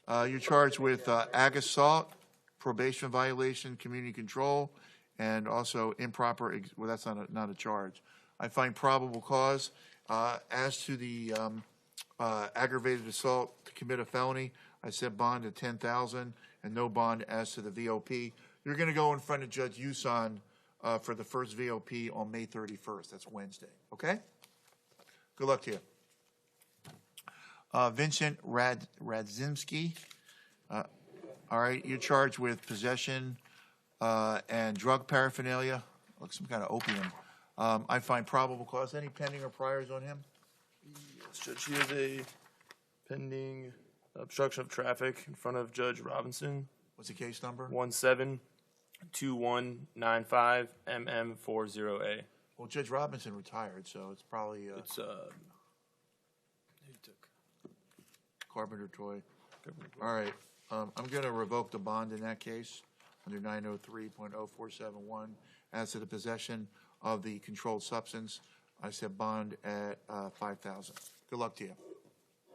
You're charged with ag assault, probation violation, community control, and also improper. Well, that's not a charge. I find probable cause as to the aggravated assault to commit a felony. I said bond at $10,000 and no bond as to the VOP. You're going to go in front of Judge Uson for the first VOP on May 31st. That's Wednesday. Okay. Good luck to you. Vincent Radzimski. All right, you're charged with possession and drug paraphernalia, like some kind of opium. I find probable cause. Any pending or priors on him? Yes, Judge, he has a pending obstruction of traffic in front of Judge Robinson. What's the case number? 172195 MM40A. Well, Judge Robinson retired, so it's probably It's he took Carpenter Troy. All right, I'm going to revoke the bond in that case under 903.0471 as to the possession of the controlled substance. I said bond at $5,000. Good luck to you.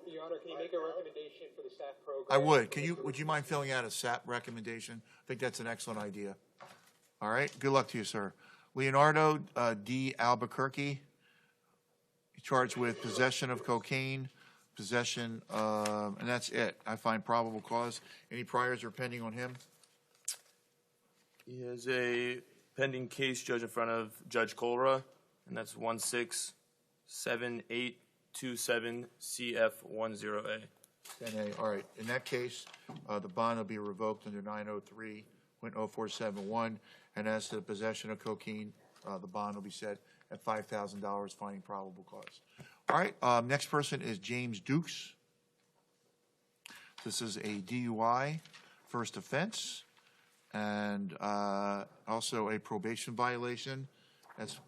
Your Honor, can you make a recommendation for the SAP program? I would. Would you mind filling out a SAP recommendation? I think that's an excellent idea. All right. Good luck to you, sir. Leonardo D. Albuquerque, charged with possession of cocaine, possession, and that's it. I find probable cause. Any priors or pending on him? He has a pending case, Judge, in front of Judge Colra, and that's 167827CF10A. 10A. All right. In that case, the bond will be revoked under 903.0471. And as to the possession of cocaine, the bond will be set at $5,000, finding probable cause. All right. Next person is James Dukes. This is a DUI, first offense, and also a probation violation.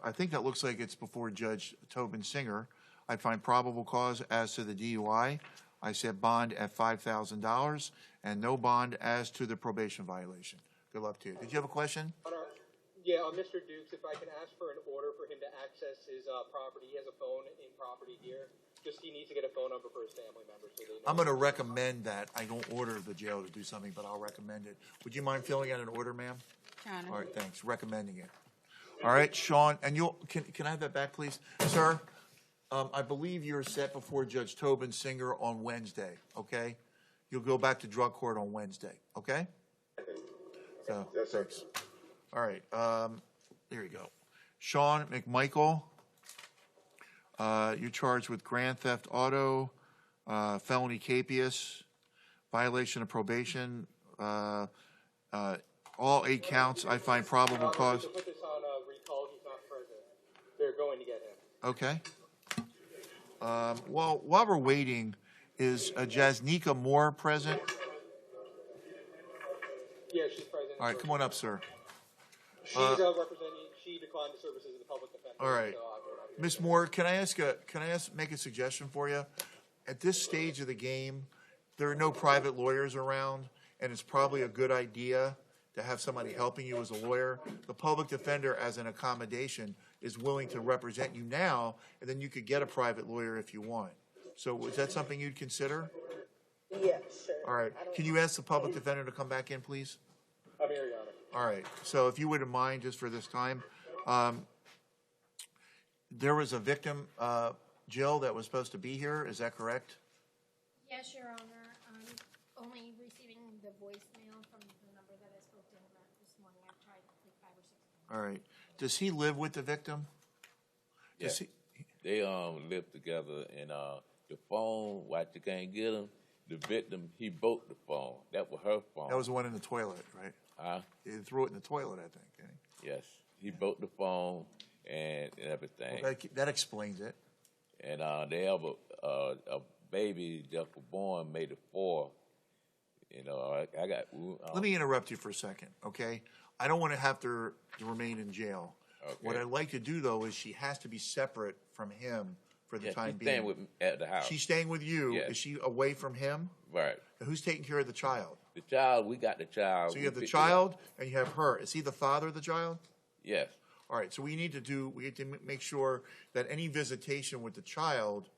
I think that looks like it's before Judge Tobin Singer. I find probable cause as to the DUI. I said bond at $5,000 and no bond as to the probation violation. Good luck to you. Did you have a question? Yeah, Mr. Dukes, if I can ask for an order for him to access his property. He has a phone in property here. Just he needs to get a phone number for his family members. So they know. I'm going to recommend that. I don't order the jail to do something, but I'll recommend it. Would you mind filling out an order, ma'am? John. All right, thanks. Recommending it. All right, Sean, and can I have that back, please? Sir, I believe you're set before Judge Tobin Singer on Wednesday, okay? You'll go back to drug court on Wednesday, okay? So, Yes, sir. thanks. All right, there you go. Sean McMichael, you're charged with grand theft auto, felony capias, violation of probation, all 8 counts. I find probable cause. To put this on recall, he's not present. They're going to get him. Okay. Well, while we're waiting, is Jasnika Moore present? Yeah, she's present. All right, come on up, sir. She's representing. She declined the services of the public defender. All right, So Ms. Moore, make a suggestion for you? At this stage of the game, there are no private lawyers around, and it's probably a good idea to have somebody helping you as a lawyer. The public defender, as an accommodation, is willing to represent you now, and then you could get a private lawyer if you want. So is that something you'd consider? Yeah, sure. All right. Can you ask the public defender to come back in, please? I'm here, Your Honor. All right. So if you wouldn't mind, just for this time, there was a victim, Jill, that was supposed to be here. Is that correct? Yes, Your Honor. I'm only receiving the voicemail from the number that I spoke to him at this morning. I've tried like 5 or 6 times. All right. Does he live with the victim? Yeah. Does he, They live together, and the phone, why you can't get him? The victim, he broke the phone. That was her phone. that was the one in the toilet, right? He threw it in the toilet, I think. Eh? Yes, he broke the phone and everything. Well, that explains it. And they have a baby just was born May the 4th. You know, I got. Let me interrupt you for a second, okay? I don't want to have to remain in jail. Okay. What I'd like to do, though, is she has to be separate from him for the time she's being. staying with me at the house. She's staying with you. Yes. Is she away from him? Right. And who's taking care of the child? The child, we got the child. So you have We the picked it up. child and you have her. Is he the father of the child? Yes. All right. So we need to make sure that any visitation with the child,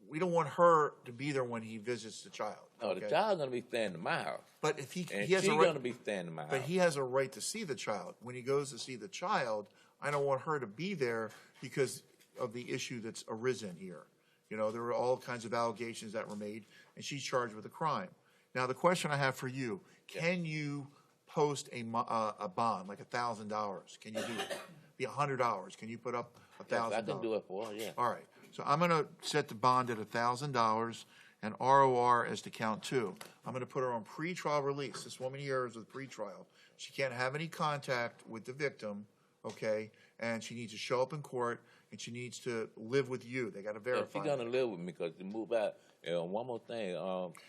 we don't want her to be there when he visits the child. No, the child's gonna be staying in my house. But if he And has she's a right, gonna be staying in my house. but he has a right to see the child. When he goes to see the child, I don't want her to be there because of the issue that's arisen here. You know, there were all kinds of allegations that were made, and she's charged with a crime. Now, the question I have for you: can you post a bond, like $1,000? Can you do it? Be $100? Can you put up $1,000? Yes, I can do it for her. Yeah. All right. So I'm going to set the bond at $1,000 and ROR as to count 2. I'm going to put her on pretrial release. This woman here is with pretrial. She can't have any contact with the victim, okay? And she needs to show up in court, and she needs to live with you. They got to Yeah, verify. she's gonna live with me because to move out. One more thing.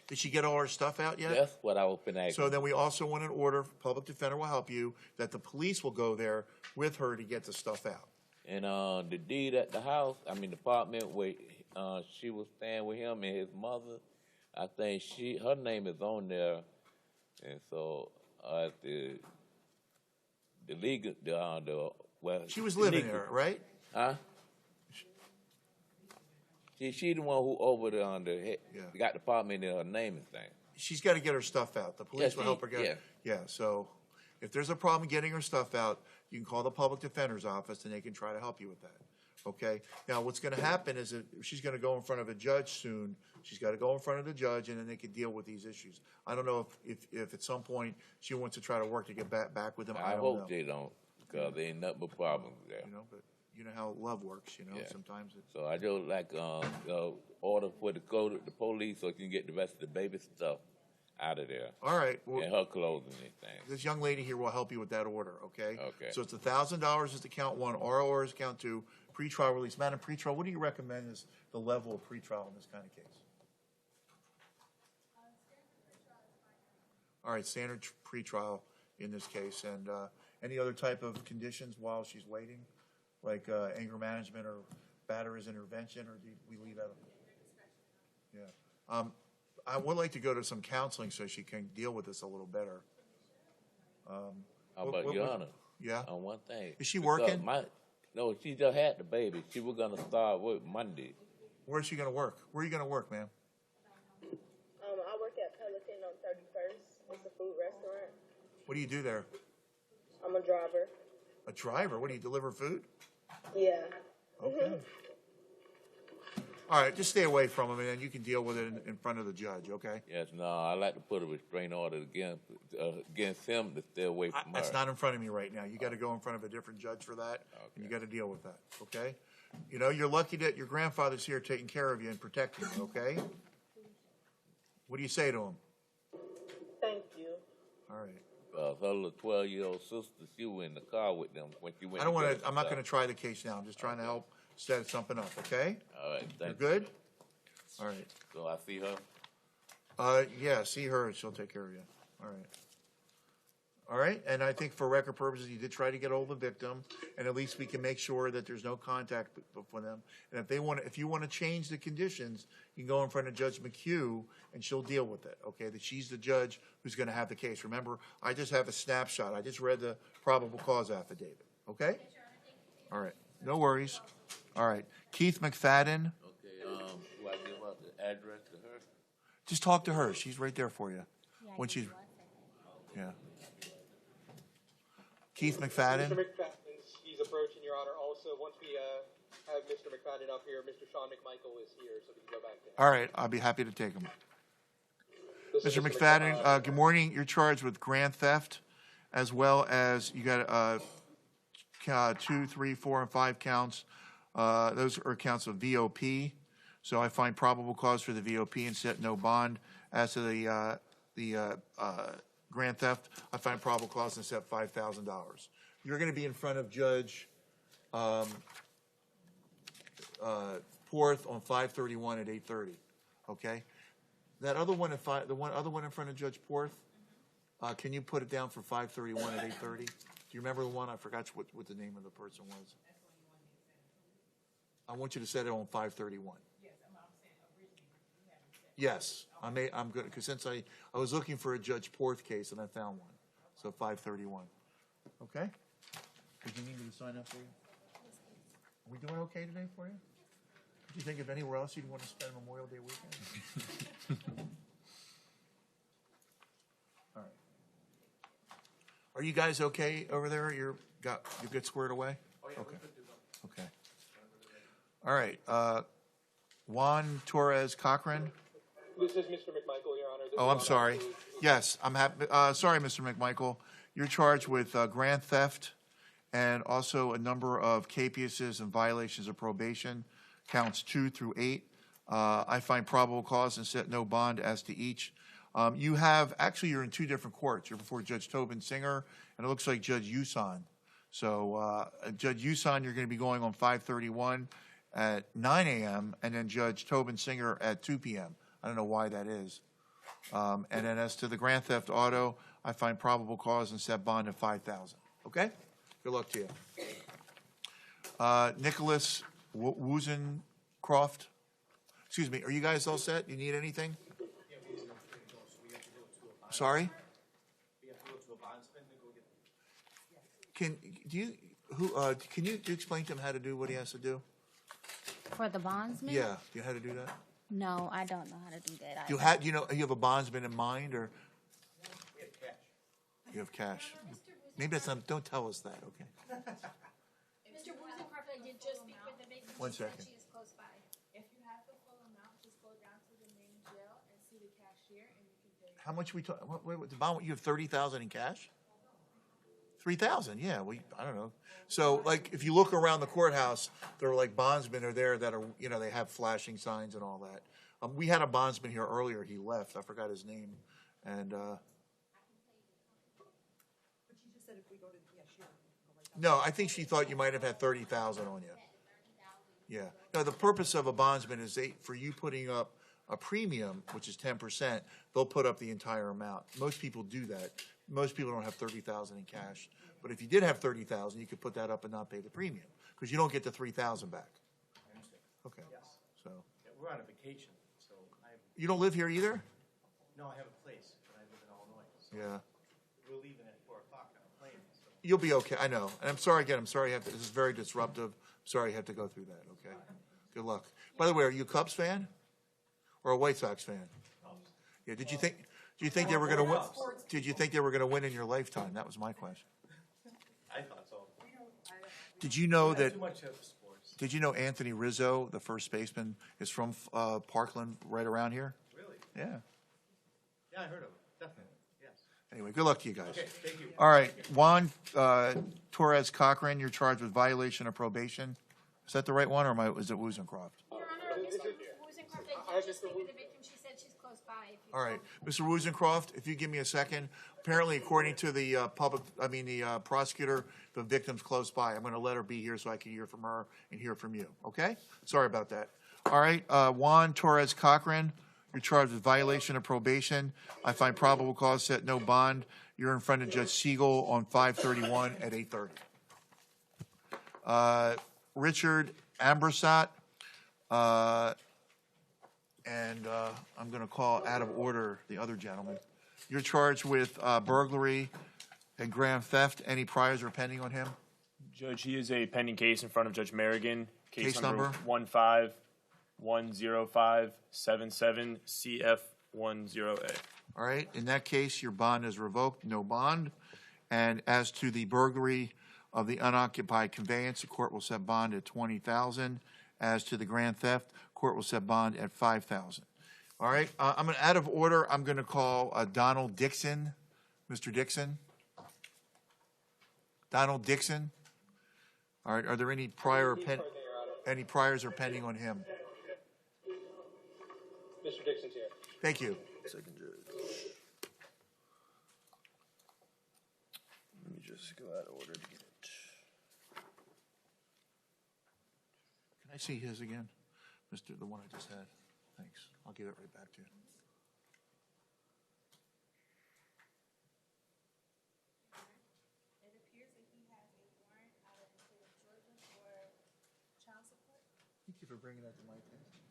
Did she get all her stuff out yet? That's what I was been asking. So then we also want an order, public defender will help you, that the police will go there with her to get the stuff out. And the deed at the house, the apartment where she was staying with him and his mother, I think her name is on there, and so the legal, well, She was living legal- there, right? Huh? She the one who over the got the apartment in her name and thing. She's got to get her stuff out. The police Yeah, will help her get it. Yeah, so if there's a problem getting her stuff out, you can call the public defender's office and they can try to help you with that. Okay? Now, what's going to happen is that she's going to go in front of a judge soon. She's got to go in front of the judge, and then they can deal with these issues. I don't know if at some point she wants to try to work to get back with them. I don't know. hope they don't, because there ain't nothing but problems there. You know, but you know how love works, you know, Yeah. sometimes it's... So I just like order for the police so you can get the rest of the baby stuff out of there. All right. Well, and her clothes and everything. this young lady here will help you with that order, okay? Okay. So it's $1,000 is to count 1, ROR is count 2, pretrial release. Madam Pretrial, what do you recommend is the level of pretrial in this kind of case? All right, standard pretrial in this case. And any other type of conditions while she's waiting, like anger management or batterer's intervention, or do we leave that? Yeah. I would like to go to some counseling so she can deal with this a little better. How about Your Honor? Yeah. On one thing. Is she Because working? No, she just had the baby. She was gonna start work Monday. Where's she going to work? Where are you going to work, ma'am? I work at Pelican on 31st. It's a food restaurant. What do you do there? I'm a driver. A driver? What do you deliver food? Yeah. Okay. All right, just stay away from him, and then you can deal with it in front of the judge, okay? Yes, no, I like to put a restraining order against him to stay away from her. That's not in front of me right now. You got to go in front of a different judge for that, and you got to deal with that, okay? You know, you're lucky that your grandfather's here taking care of you and protecting you, okay? What do you say to him? Thank you. All right. Her little 12-year-old sister, she was in the car with them when she went. I don't want to, I'm not going to try the case now. I'm just trying to help set something up, okay? All right, You're thank good? All right. So I see her. Yeah, see her and she'll take care of you. All right. All right, and I think for record purposes, you did try to get hold of the victim, and at least we can make sure that there's no contact with them. And if you want to change the conditions, you can go in front of Judge McHugh, and she'll deal with it, okay? That she's the judge who's going to have the case. Remember, I just have a snapshot. I just read the probable cause affidavit, okay? All right, no worries. All right, Keith McFadden. Okay, do I give out the address to her? Just talk to her. She's right there for you. When she's, yeah. Keith McFadden. Mr. McFadden, he's approaching, Your Honor. Also, once we have Mr. McFadden up here, Mr. Sean McMichael is here, so we can go back to him. All right, I'll be happy to take him. This is Mr. McFadden, good morning. You're charged with grand theft, as well as you got 2, 3, 4, and 5 counts. Those are counts of VOP. So I find probable cause for the VOP and set no bond. As to the grand theft, I find probable cause and set $5,000. You're going to be in front of Judge Porth on 5/31 at 8:30. Okay. That other one at other one in front of Judge Porth. Can you put it down for 5/31 at 8:30? Do you remember the one? I forgot what the name of the person was. I want you to set it on 5/31. Yes, I'm good, because since I was looking for a Judge Porth case and I found one, so 5/31. Okay. Did you need me to sign up for you? Are we doing okay today for you? Did you think of anywhere else you'd want to spend Memorial Day weekend? All right. Are you guys okay over there? You get squared away? Oh, yeah, okay. Okay. All right. Juan Torres Cochran. This is Mr. McMichael, Your Honor. Oh, I'm sorry. Yes, I'm happy. Sorry, Mr. McMichael. You're charged with grand theft and also a number of capiases and violations of probation, counts 2 through 8. I find probable cause and set no bond as to each. You're in 2 different courts. You're before Judge Tobin Singer, and it looks like Judge Usan. So Judge Usan, you're going to be going on 5/31 at 9 a.m., and then Judge Tobin Singer at 2 p.m. I don't know why that is. And then as to the grand theft auto, I find probable cause and set bond at $5,000. Okay? Good luck to you. Nicholas Woozencroft. Excuse me. Are you guys all set? You need anything? Sorry? Can you explain to him how to do what he has to do? For the bondsman? Yeah. Do you know how to do that? No, I don't know how to do that. You have a bondsman in mind, or you have cash? Maybe that's not. Don't tell us that, okay? Mr. Woozencroft, I did just speak with the victim. One She said second. She is close by. If you have the full amount, just go down to the main jail and see the cashier, and you can pay. How much we talk? The bond? You have $30,000 in cash? 3,000? Yeah. I don't know. So, like, if you look around the courthouse, there are like bondsmen are there that are, they have flashing signs and all that. We had a bondsman here earlier. He left. I forgot his name, and. No, I think she thought you might have had 30,000 on you. Yeah. No, the purpose of a bondsman is for you putting up a premium, which is 10%. They'll put up the entire amount. Most people do that. Most people don't have 30,000 in cash. But if you did have 30,000, you could put that up and not pay the premium because you don't get the 3,000 back. I understand. Okay. Yes. So. Yeah, we're on a vacation, so You don't live here either? No, I have a place, but I live in Illinois. So Yeah. we're leaving at 4 o'clock on a plane. So. You'll be okay. I know. And I'm sorry again. I'm sorry this is very disruptive. I'm sorry you have to go through that. Okay. Good luck. By the way, are you a Cubs fan or a White Sox fan? Yeah. Did you think they were going to win? Did you think they were going to win in your lifetime? That was my question. I thought so. Did you know that? Too much of sports. Did you know Anthony Rizzo, the first baseman, is from Parkland, right around here? Really? Yeah. Yeah, I heard of it, definitely, yes. Anyway, good luck to you guys. Okay, thank you. All right, Juan Torres Cochran, you're charged with violation of probation. Is that the right one, or is it Woozencroft? Your Honor, Mr. Woozencroft, I just speaking to the victim. She said she's close by. If you All right, Mr. Woozencroft, if you give me a second. Apparently, according to the the prosecutor, the victim's close by. I'm going to let her be here so I can hear from her and hear from you. Okay? Sorry about that. All right, Juan Torres Cochran, you're charged with violation of probation. I find probable cause set no bond. You're in front of Judge Siegel on 5/31 at 8:30. Richard Ambersat, and I'm going to call out of order the other gentleman. You're charged with burglary and grand theft. Any priors are pending on him? Judge, he is a pending case in front of Judge Merrigan. Case number? 1510577 CF10A. All right. In that case, your bond is revoked, no bond. And as to the burglary of the unoccupied conveyance, the court will set bond at $20,000. As to the grand theft, court will set bond at $5,000. All right. I'm going to, out of order, I'm going to call Donald Dixon. Mr. Dixon. Donald Dixon. All right. Are there any any priors are pending on him? Mr. Dixon's here. Thank you. Second judge. Let me just go out of order to get it. Can I see his again? The one I just had. Thanks. I'll give it right back to you. It appears that he has a warrant out of the state of Georgia for child support. Thank you for bringing that to my attention.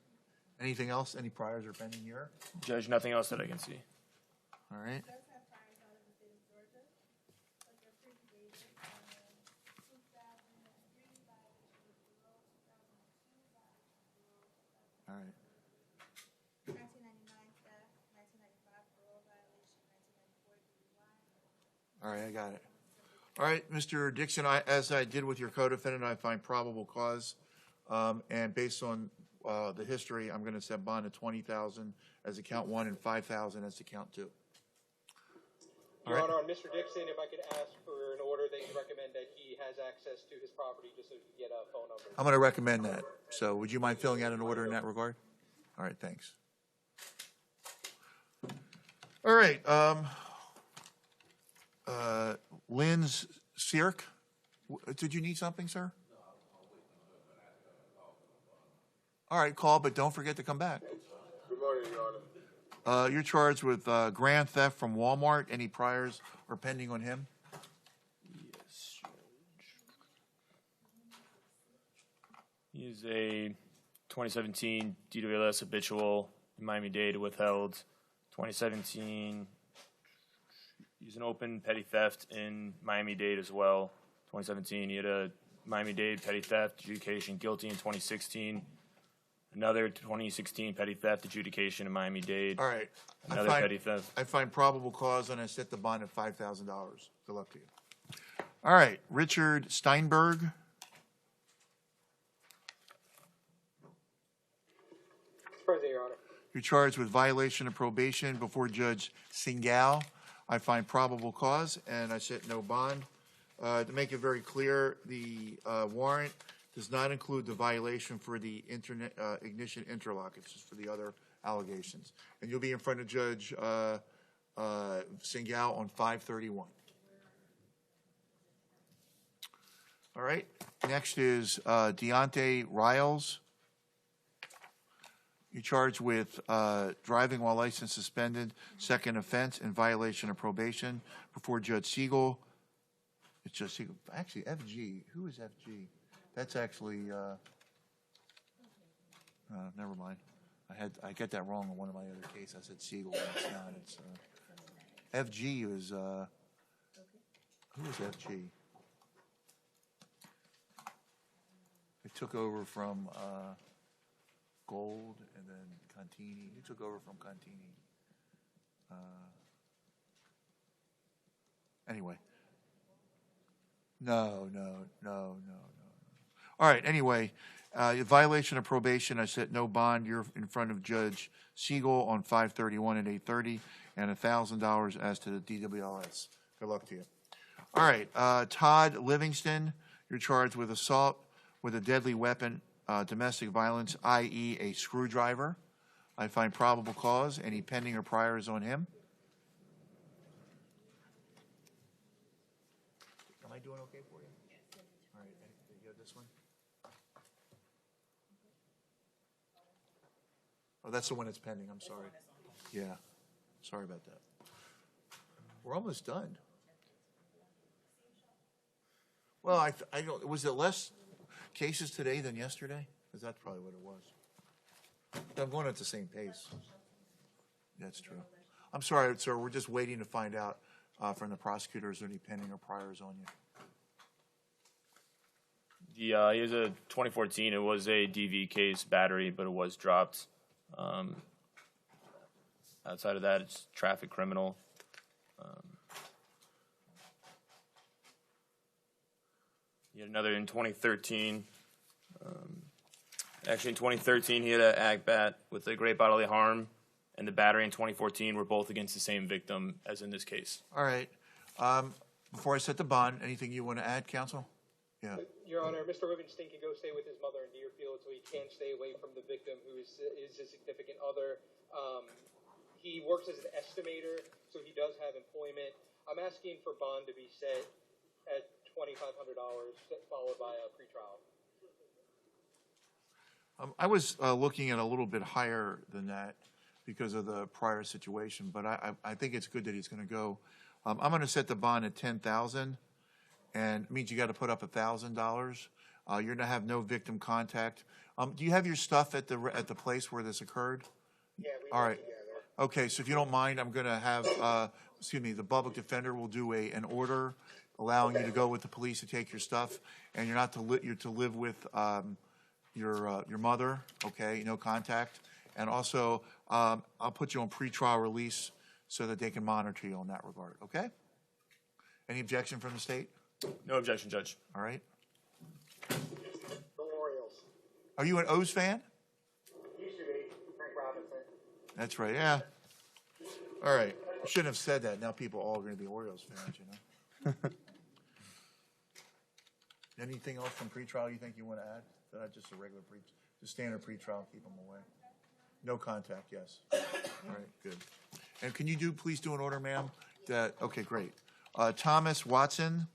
Anything else? Any priors are pending here? Judge, nothing else that I can see. All right. He does have priors out of the state of Georgia, like a pre-dated 2003 violation of parole, 2002 violation of parole, All right. 1999 theft, 1995 parole violation, 1994 DUI. All right, I got it. All right, Mr. Dixon, as I did with your co-defendant, I find probable cause. And based on the history, I'm going to set bond at $20,000 as to count one and $5,000 as to count two. Your Honor, on Mr. Dixon, if I could ask for an order that you recommend that he has access to his property just so he can get a phone number. I'm going to recommend that. So would you mind filling out an order in that regard? All right, thanks. All right. Lynn's Sirk, did you need something, sir? All right, call, but don't forget to come back. Good morning, Your Honor. You're charged with grand theft from Walmart. Any priors are pending on him? Yes, Judge. He is a 2017 DWLS habitual in Miami-Dade withheld. 2017, he's an open petty theft in Miami-Dade as well. 2017, he had a Miami-Dade petty theft adjudication guilty in 2016. Another 2016 petty theft adjudication in Miami-Dade. All right. Another petty theft. I find probable cause, and I set the bond at $5,000. Good luck to you. All right, Richard Steinberg. Present, Your Honor. You're charged with violation of probation before Judge Singal. I find probable cause, and I set no bond. To make it very clear, the warrant does not include the violation for the internet ignition interlock. It's just for the other allegations. And you'll be in front of Judge Singal on 5/31. All right. Next is Deontay Riles. You're charged with driving while license suspended, second offense in violation of probation before Judge Siegel. It's Judge Siegel. Actually, FG. Who is FG? That's actually. Never mind. I get that wrong on one of my other cases. I said Siegel, but it's not. It's FG is. Who is FG? It took over from Gold and then Contini. Who took over from Contini? Anyway. No. All right, anyway, Violation of probation, I set no bond. You're in front of Judge Siegel on 5/31 at 8:30, and $1,000 as to the DWLS. Good luck to you. All right, Todd Livingston, you're charged with assault with a deadly weapon, domestic violence, i.e. a screwdriver. I find probable cause. Any pending or priors on him? Am I doing okay for you? All right, you have this one? Oh, that's the one that's pending, I'm sorry. Yeah, sorry about that. We're almost done. Well, I don't, was it less cases today than yesterday? Because that's probably what it was. I'm going at the same pace. That's true. I'm sorry, sir, we're just waiting to find out from the prosecutors any pending or priors on you. He was a 2014. It was a DV case, battery, but it was dropped. Outside of that, it's traffic criminal. He had another in 2013. Actually, in 2013, he had an ag bat with a great bodily harm, and the battery in 2014 were both against the same victim as in this case. All right. Before I set the bond, anything you want to add, counsel? Yeah. Your Honor, Mr. Livingston can go stay with his mother in Deerfield, so he can stay away from the victim, who is his significant other. He works as an estimator, so he does have employment. I'm asking for bond to be set at $2,500, followed by a pretrial. I was looking at a little bit higher than that because of the prior situation, but I think it's good that he's going to go. I'm going to set the bond at $10,000, and it means you got to put up $1,000. You're going to have no victim contact. Do you have your stuff at the place where this occurred? Yeah, we all work right. together. Okay, so if you don't mind, I'm going to have, the public defender will do an order allowing you to go with the police to take your stuff, and you're not you're to live with your mother. Okay, no contact, and also I'll put you on pretrial release so that they can monitor you in that regard. Okay. Any objection from the state? No objection, Judge. All right. The Orioles. Are you an O's fan? Used to be. Frank Robinson. That's right. Yeah. All right. I shouldn't have said that. Now people are all going to be Orioles fans, you know. Anything else from pretrial you think you want to add? Is that just a regular just standard pretrial, keep them away? No contact, yes. All right, good. And can you please do an order, ma'am? Okay, great. Thomas Watson.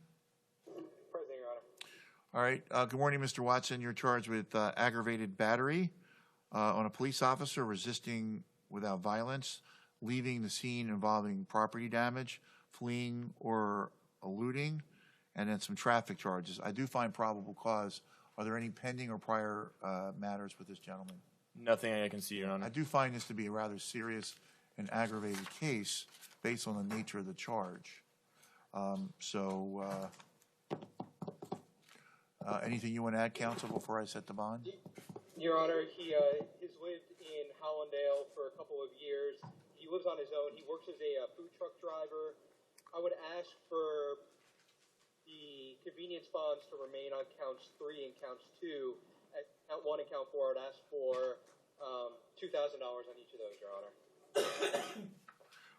Present, Your Honor. All right. Good morning, Mr. Watson. You're charged with aggravated battery on a police officer, resisting without violence, leaving the scene involving property damage, fleeing or eluding, and then some traffic charges. I do find probable cause. Are there any pending or prior matters with this gentleman? Nothing I can see, Your Honor. I do find this to be a rather serious and aggravated case based on the nature of the charge. Anything you want to add, counsel, before I set the bond? Your Honor, he has lived in Hollandale for a couple of years. He lives on his own. He works as a food truck driver. I would ask for the convenience bonds to remain on counts 3 and counts 2. At count 1 and count 4, I would ask for $2,000 on each of those, Your Honor.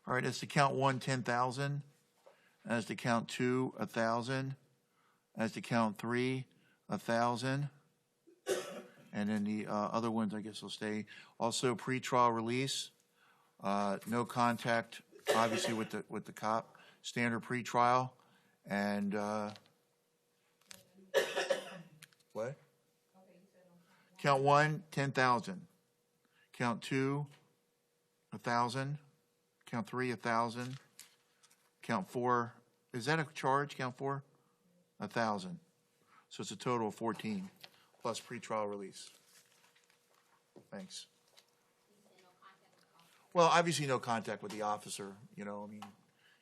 All right, as to count 1, 10,000. As to count 2, 1,000. As to count 3, 1,000. And then the other ones, I guess, will stay. Also, pretrial release. No contact, obviously, with the cop. Standard pretrial. And what? Count 1, 10,000. Count 2, 1,000. Count 3, 1,000. Count 4. Is that a charge? Count 4? 1,000. So it's a total of 14 plus pretrial release. Thanks. Well, obviously no contact with the officer. You know, I mean,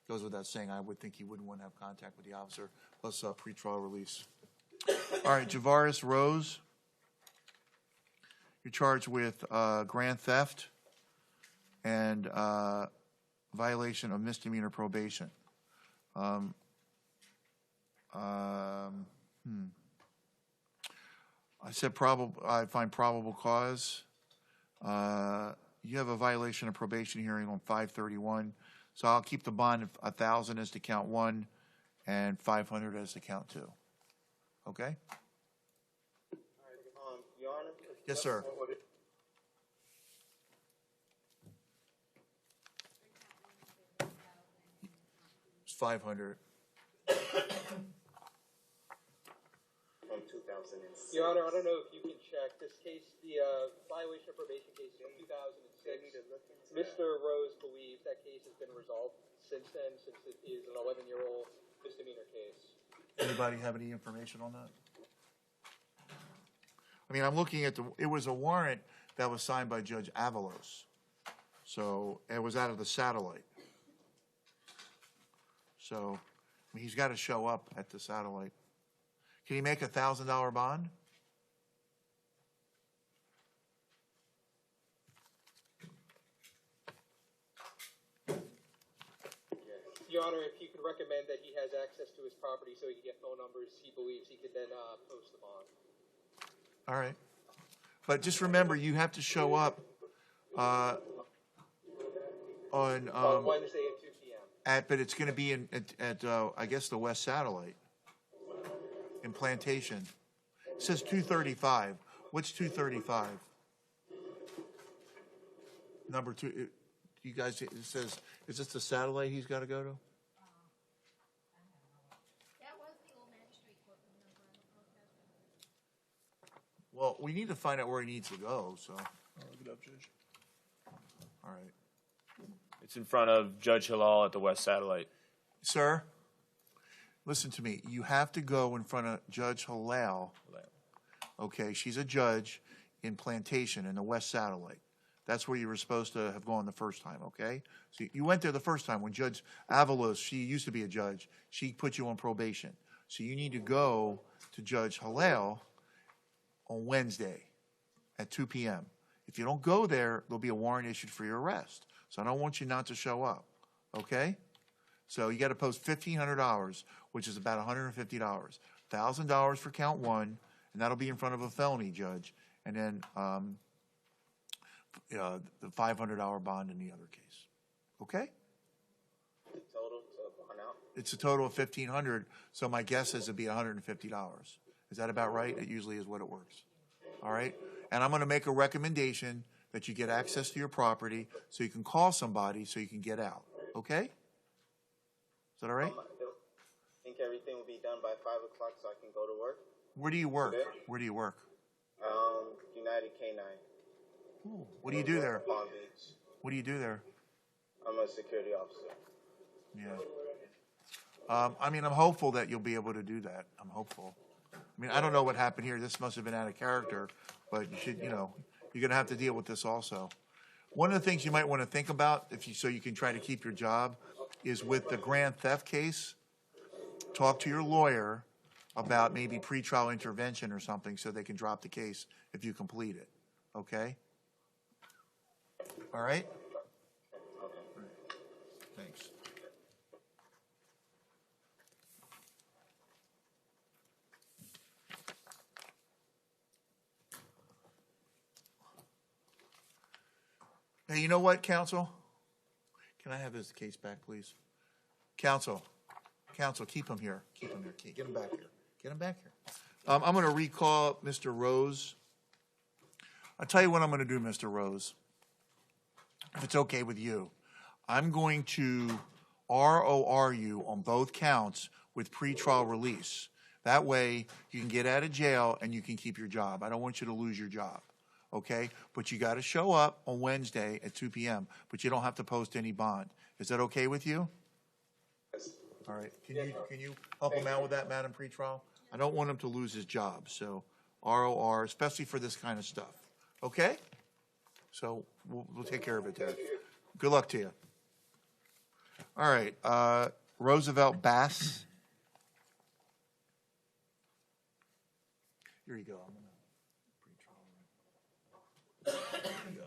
goes without saying. I would think he wouldn't want to have contact with the officer plus pretrial release. All right, Javaris Rose. You're charged with grand theft and violation of misdemeanor probation. I said I find probable cause. You have a violation of probation hearing on 5/31, so I'll keep the bond of 1,000 as to count one and 500 as to count two. Okay? Your Honor? Yes, sir. It's 500. From 2006. Your Honor, I don't know if you can check this case, the violation of probation case from 2006. Mr. Rose believes that case has been resolved since then, since it is an 11-year-old misdemeanor case. Anybody have any information on that? I mean, I'm looking at it was a warrant that was signed by Judge Avalos. So it was out of the satellite. So I mean, he's got to show up at the satellite. Can he make a $1,000 bond? Your Honor, if you could recommend that he has access to his property so he can get phone numbers, he believes he could then post the bond. All right. But just remember, you have to show up on Wednesday at 2 p.m. But it's going to be at I guess the West Satellite in Plantation. It says 235. What's 235? Number two. You guys, it says, is this the satellite he's got to go to? Well, we need to find out where he needs to go, so. I'll look it up, Judge. All right. It's in front of Judge Halal at the West Satellite. Sir, listen to me. You have to go in front of Judge Halal. Okay, she's a judge in Plantation in the West Satellite. That's where you were supposed to have gone the first time, okay? So you went there the first time when Judge Avalos, she used to be a judge, she put you on probation. So you need to go to Judge Halal on Wednesday at 2 p.m. If you don't go there, there'll be a warrant issued for your arrest. So I don't want you not to show up, okay? So you got to post $1,500, which is about $150. $1,000 for count one, and that'll be in front of a felony judge. And then the $500 bond in the other case. Okay? Total to bond out? It's a total of $1,500, so my guess is it'd be $150. Is that about right? It usually is what it works. All right? And I'm going to make a recommendation that you get access to your property so you can call somebody so you can get out. Okay? Is that all right? I think everything will be done by 5 o'clock so I can go to work. Where do you work? Today? Where do you work? United K9. Ooh, what do you do there? Palm Beach. What do you do there? I'm a security officer. Yeah. I mean, I'm hopeful that you'll be able to do that. I'm hopeful. I mean, I don't know what happened here. This must have been out of character, but you should, you're going to have to deal with this also. One of the things you might want to think about, so you can try to keep your job, is with the grand theft case, talk to your lawyer about maybe pretrial intervention or something so they can drop the case if you complete it. Okay? All right? Thanks. Hey, you know what, counsel? Can I have this case back, please? Counsel, keep him here. Keep him here. Get him back here. Get him back here. I'm going to recall Mr. Rose. I'll tell you what I'm going to do, Mr. Rose, if it's okay with you. I'm going to ROR you on both counts with pretrial release. That way you can get out of jail and you can keep your job. I don't want you to lose your job, okay? But you got to show up on Wednesday at 2 p.m., but you don't have to post any bond. Is that okay with you? All right. Can you help him out with that, Madam Pretrial? I don't want him to lose his job, so ROR, especially for this kind of stuff. Okay? So we'll take care of it there. Good luck to you. All right. Roosevelt Bass. Here you go. I'm gonna pretrial. Here you go.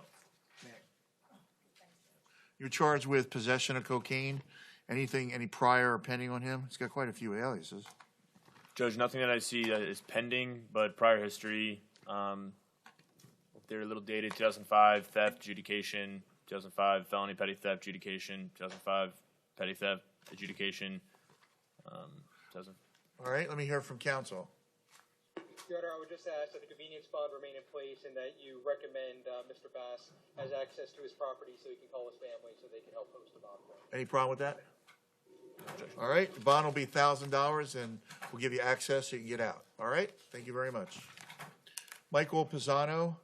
You're charged with possession of cocaine. Any prior or pending on him? He's got quite a few aliases. Judge, nothing that I see that is pending, but prior history, they're a little dated, 2005 theft adjudication, 2005 felony petty theft adjudication, 2005 petty theft adjudication. 2000. All right, let me hear from counsel. Your Honor, I would just ask that the convenience bond remain in place and that you recommend Mr. Bass has access to his property so he can call his family so they can help host the bond. Any problem with that? All right, the bond will be $1,000 and we'll give you access so you can get out. All right, thank you very much. Michael Pisano.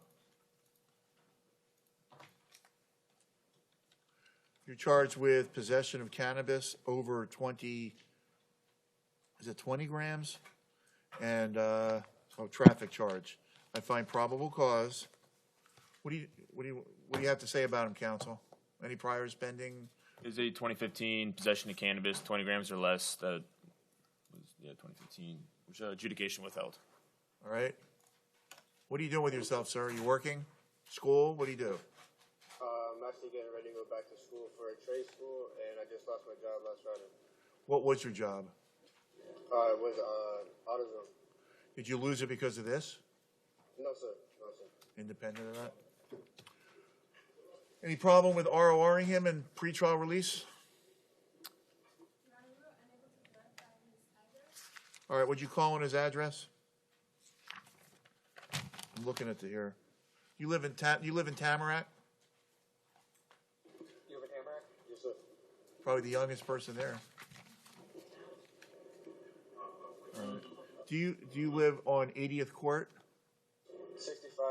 You're charged with possession of cannabis over 20, is it 20 grams? And, traffic charge. I find probable cause. What do you have to say about him, counsel? Any priors pending? Is a 2015 possession of cannabis, 20 grams or less. That was 2015. Which adjudication withheld. All right. What are you doing with yourself, sir? Are you working? School? What do you do? I'm actually getting ready to go back to school for a trade school, and I just lost my job last Friday. What was your job? It was AutoZone. Did you lose it because of this? No, sir. No, sir. Independent of that? Any problem with RORing him and pretrial release? All right, would you call on his address? I'm looking at the here. You live in Tamarack? You live in Tamarack? Yes, sir. Probably the youngest person there. All right. Do you live on 80th Court? 6805.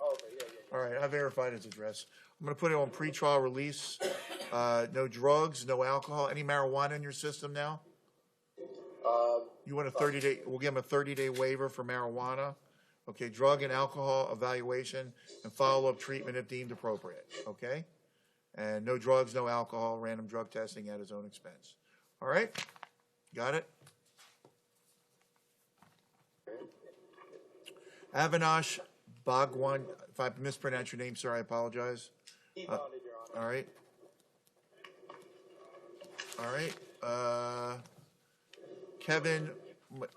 Oh, okay, yeah. All right, I verified his address. I'm going to put it on pretrial release. No drugs, no alcohol. Any marijuana in your system now? You want a 30-day? We'll give him a 30-day waiver for marijuana. Okay, drug and alcohol evaluation and follow-up treatment if deemed appropriate. Okay, and no drugs, no alcohol, random drug testing at his own expense. All right, got it. Avinash Bhagwan, if I mispronounce your name, sir, I apologize. He bonded, Your Honor. All right. All right. Kevin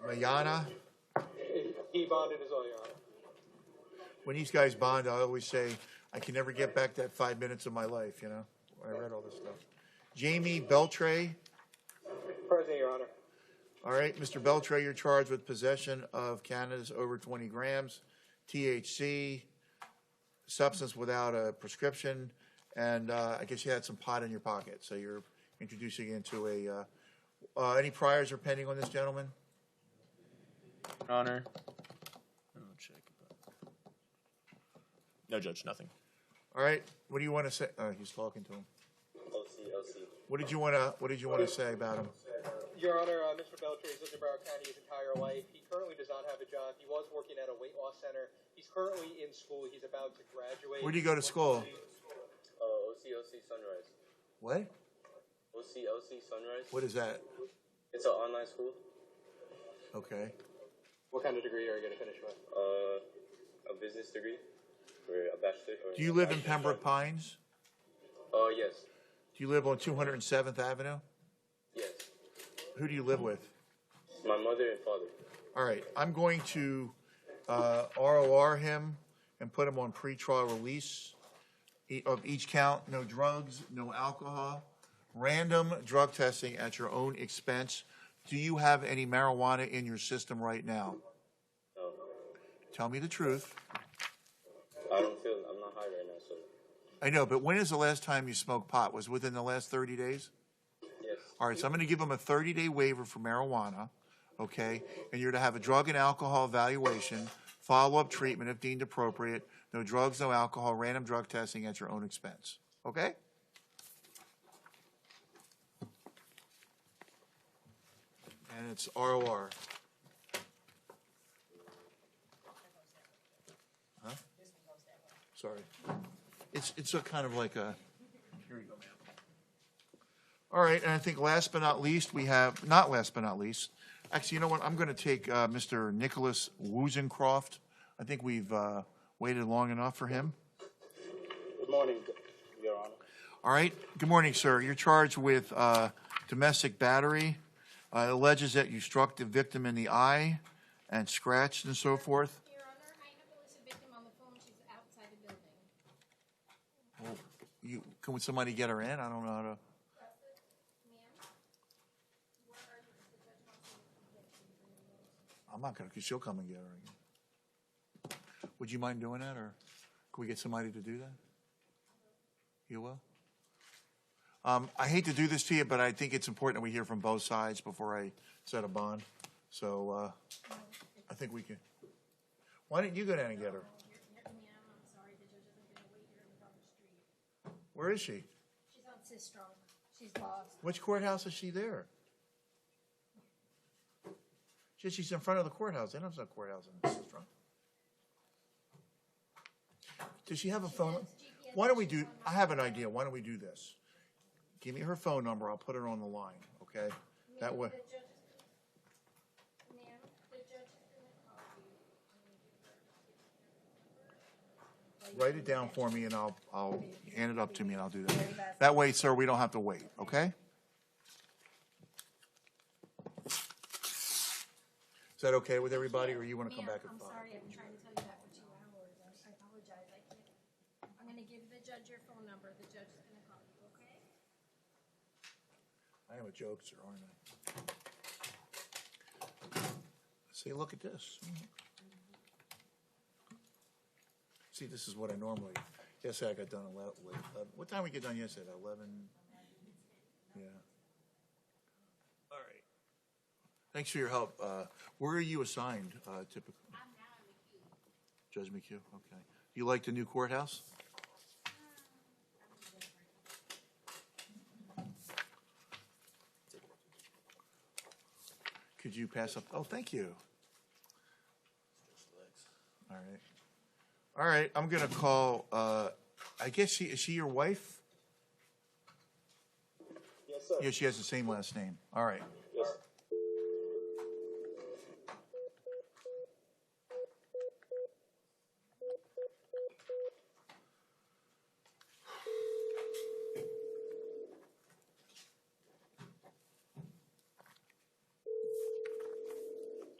Mayana. He bonded as well, Your Honor. When these guys bond, I always say, I can never get back that 5 minutes of my life, you know? I read all this stuff. Jamie Beltray. Present, Your Honor. All right, Mr. Beltray, you're charged with possession of cannabis over 20 grams, THC, substance without a prescription, and I guess you had some pot in your pocket, so you're introducing it into a, any priors are pending on this gentleman? Your Honor. I'll check. No, Judge, nothing. All right, what do you want to say? He's talking to him. OC. What did you want to say about him? Your Honor, Mr. Beltray has lived in Broward County his entire life. He currently does not have a job. He was working at a weight loss center. He's currently in school. He's about to graduate. Where do you go to school? OC Sunrise. What? OC Sunrise. What is that? It's an online school. Okay. What kind of degree are you going to finish with? A business degree or a bachelor. Do you live in Pembroke Pines? Yes. Do you live on 207th Avenue? Yes. Who do you live with? My mother and father. All right, I'm going to ROR him and put him on pretrial release of each count. No drugs, no alcohol, random drug testing at your own expense. Do you have any marijuana in your system right now? No. Tell me the truth. I'm not high right now, so. I know, but when is the last time you smoked pot? Was it within the last 30 days? Yes. All right, so I'm going to give him a 30-day waiver for marijuana, okay? And you're to have a drug and alcohol evaluation, follow-up treatment if deemed appropriate, no drugs, no alcohol, random drug testing at your own expense, okay? And it's ROR. Huh? Sorry. It's a kind of like a, here you go, ma'am. All right, and I think last but not least, actually, you know what, I'm going to take Mr. Nicholas Woozencroft. I think we've waited long enough for him. Good morning, Your Honor. All right, good morning, sir. You're charged with domestic battery Alleges that you struck the victim in the eye and scratched and so forth. Your Honor, I have a victim on the phone. She's outside the building. Well, can somebody get her in? I don't know how to. I'm not gonna, because she'll come and get her again. Would you mind doing that, or can we get somebody to do that? You will? I hate to do this to you, but I think it's important that we hear from both sides before I set a bond. So, I think we can. Why don't you go down and get her? I'm sorry, the judge isn't gonna wait here in the street. Where is she? She's on Sistrong. She's lost. Which courthouse is she there? She's in front of the courthouse. They don't have a courthouse in Sistrunk. Does she have a phone? Why don't we do, I have an idea. Why don't we do this? Give me her phone number. I'll put her on the line, okay? That way. Write it down for me and I'll hand it up to me and I'll do that. That way, sir, we don't have to wait, okay? Is that okay with everybody, or you want to come back at 5? I'm sorry, I've been trying to tell you that for 2 hours. I apologize. I can't. I'm gonna give the judge your phone number. The judge is gonna call you, okay? I am a jokester, aren't I? See, look at this. See, this is what I normally. Yesterday I got done late. What time we get done yesterday? 11. Yeah. All right. Thanks for your help. Where are you assigned typically? I'm now in the queue. Judge McHugh. Okay. You like the new courthouse? Could you pass up? Oh, thank you. All right. All right. I'm gonna call. I guess is she your wife? Yes, sir. Yeah, she has the same last name. All right. Yes.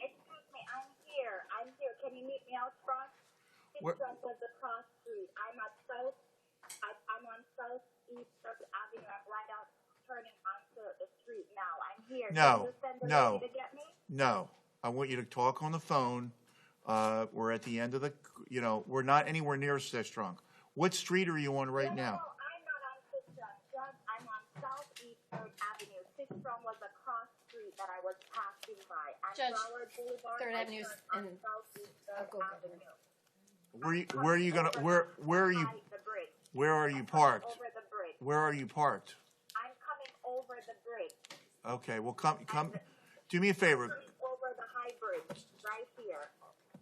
Excuse me, I'm here. Can you meet me out front? Where- Sistrunk was across street. I'm on Southeast Avenue. I'm right out turning onto the street now. I'm here. No, Can you send a no. lady to get me? No. I want you to talk on the phone. We're at the end of the. We're not anywhere near Sistrunk. What street are you on right now? No, I'm not on Sistrunk. Judge, I'm on Southeast 3rd Avenue. Sistrunk was a cross street that I was passing by. On Judge, Broward Boulevard, 3rd I Avenue turned on and Southeast 3rd I'll go get her. Avenue. Where are you gonna? Where are you? The bridge. Where are you parked? Over the bridge. Where are you parked? I'm coming over the bridge. Okay. Well, come. Do me a favor. Over the high bridge, right here.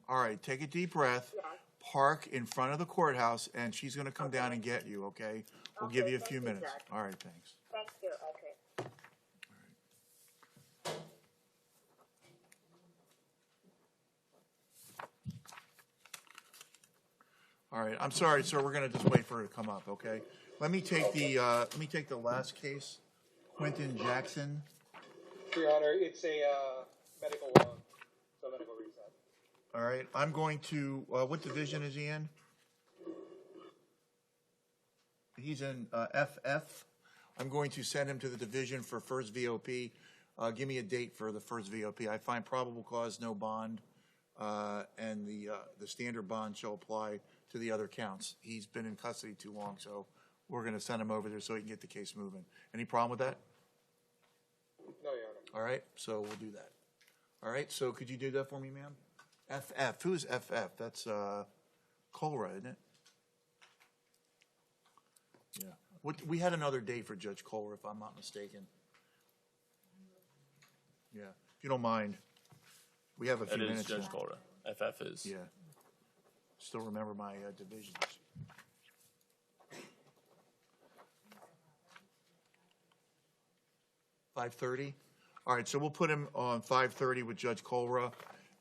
All right. Take a deep breath. Yes. Park in front of the courthouse, and she's gonna come down and get you. Okay. We'll give you a thank few you, minutes. Judge. All right. Thanks. Thank you. Okay. All right, I'm sorry, sir. We're gonna just wait for her to come up, okay? Let me take the last case, Quentin Jackson. Your Honor, it's a medical loan, so medical reset. All right, I'm going to. What division is he in? He's in FF. I'm going to send him to the division for first VOP. Give me a date for the first VOP. I find probable cause, no bond, and the standard bond shall apply to the other counts. He's been in custody too long, so we're going to send him over there so he can get the case moving. Any problem with that? No, Your Honor. All right, so we'll do that. All right, so could you do that for me, ma'am? FF. Who's FF? That's Colra, isn't it? Yeah. We had another date for Judge Colra, if I'm not mistaken. Yeah, if you don't mind. We have a few That is minutes. Judge left. Colra. FF is. Yeah. Still remember my divisions. $5:30? All right, so we'll put him on 5:30 with Judge Colra,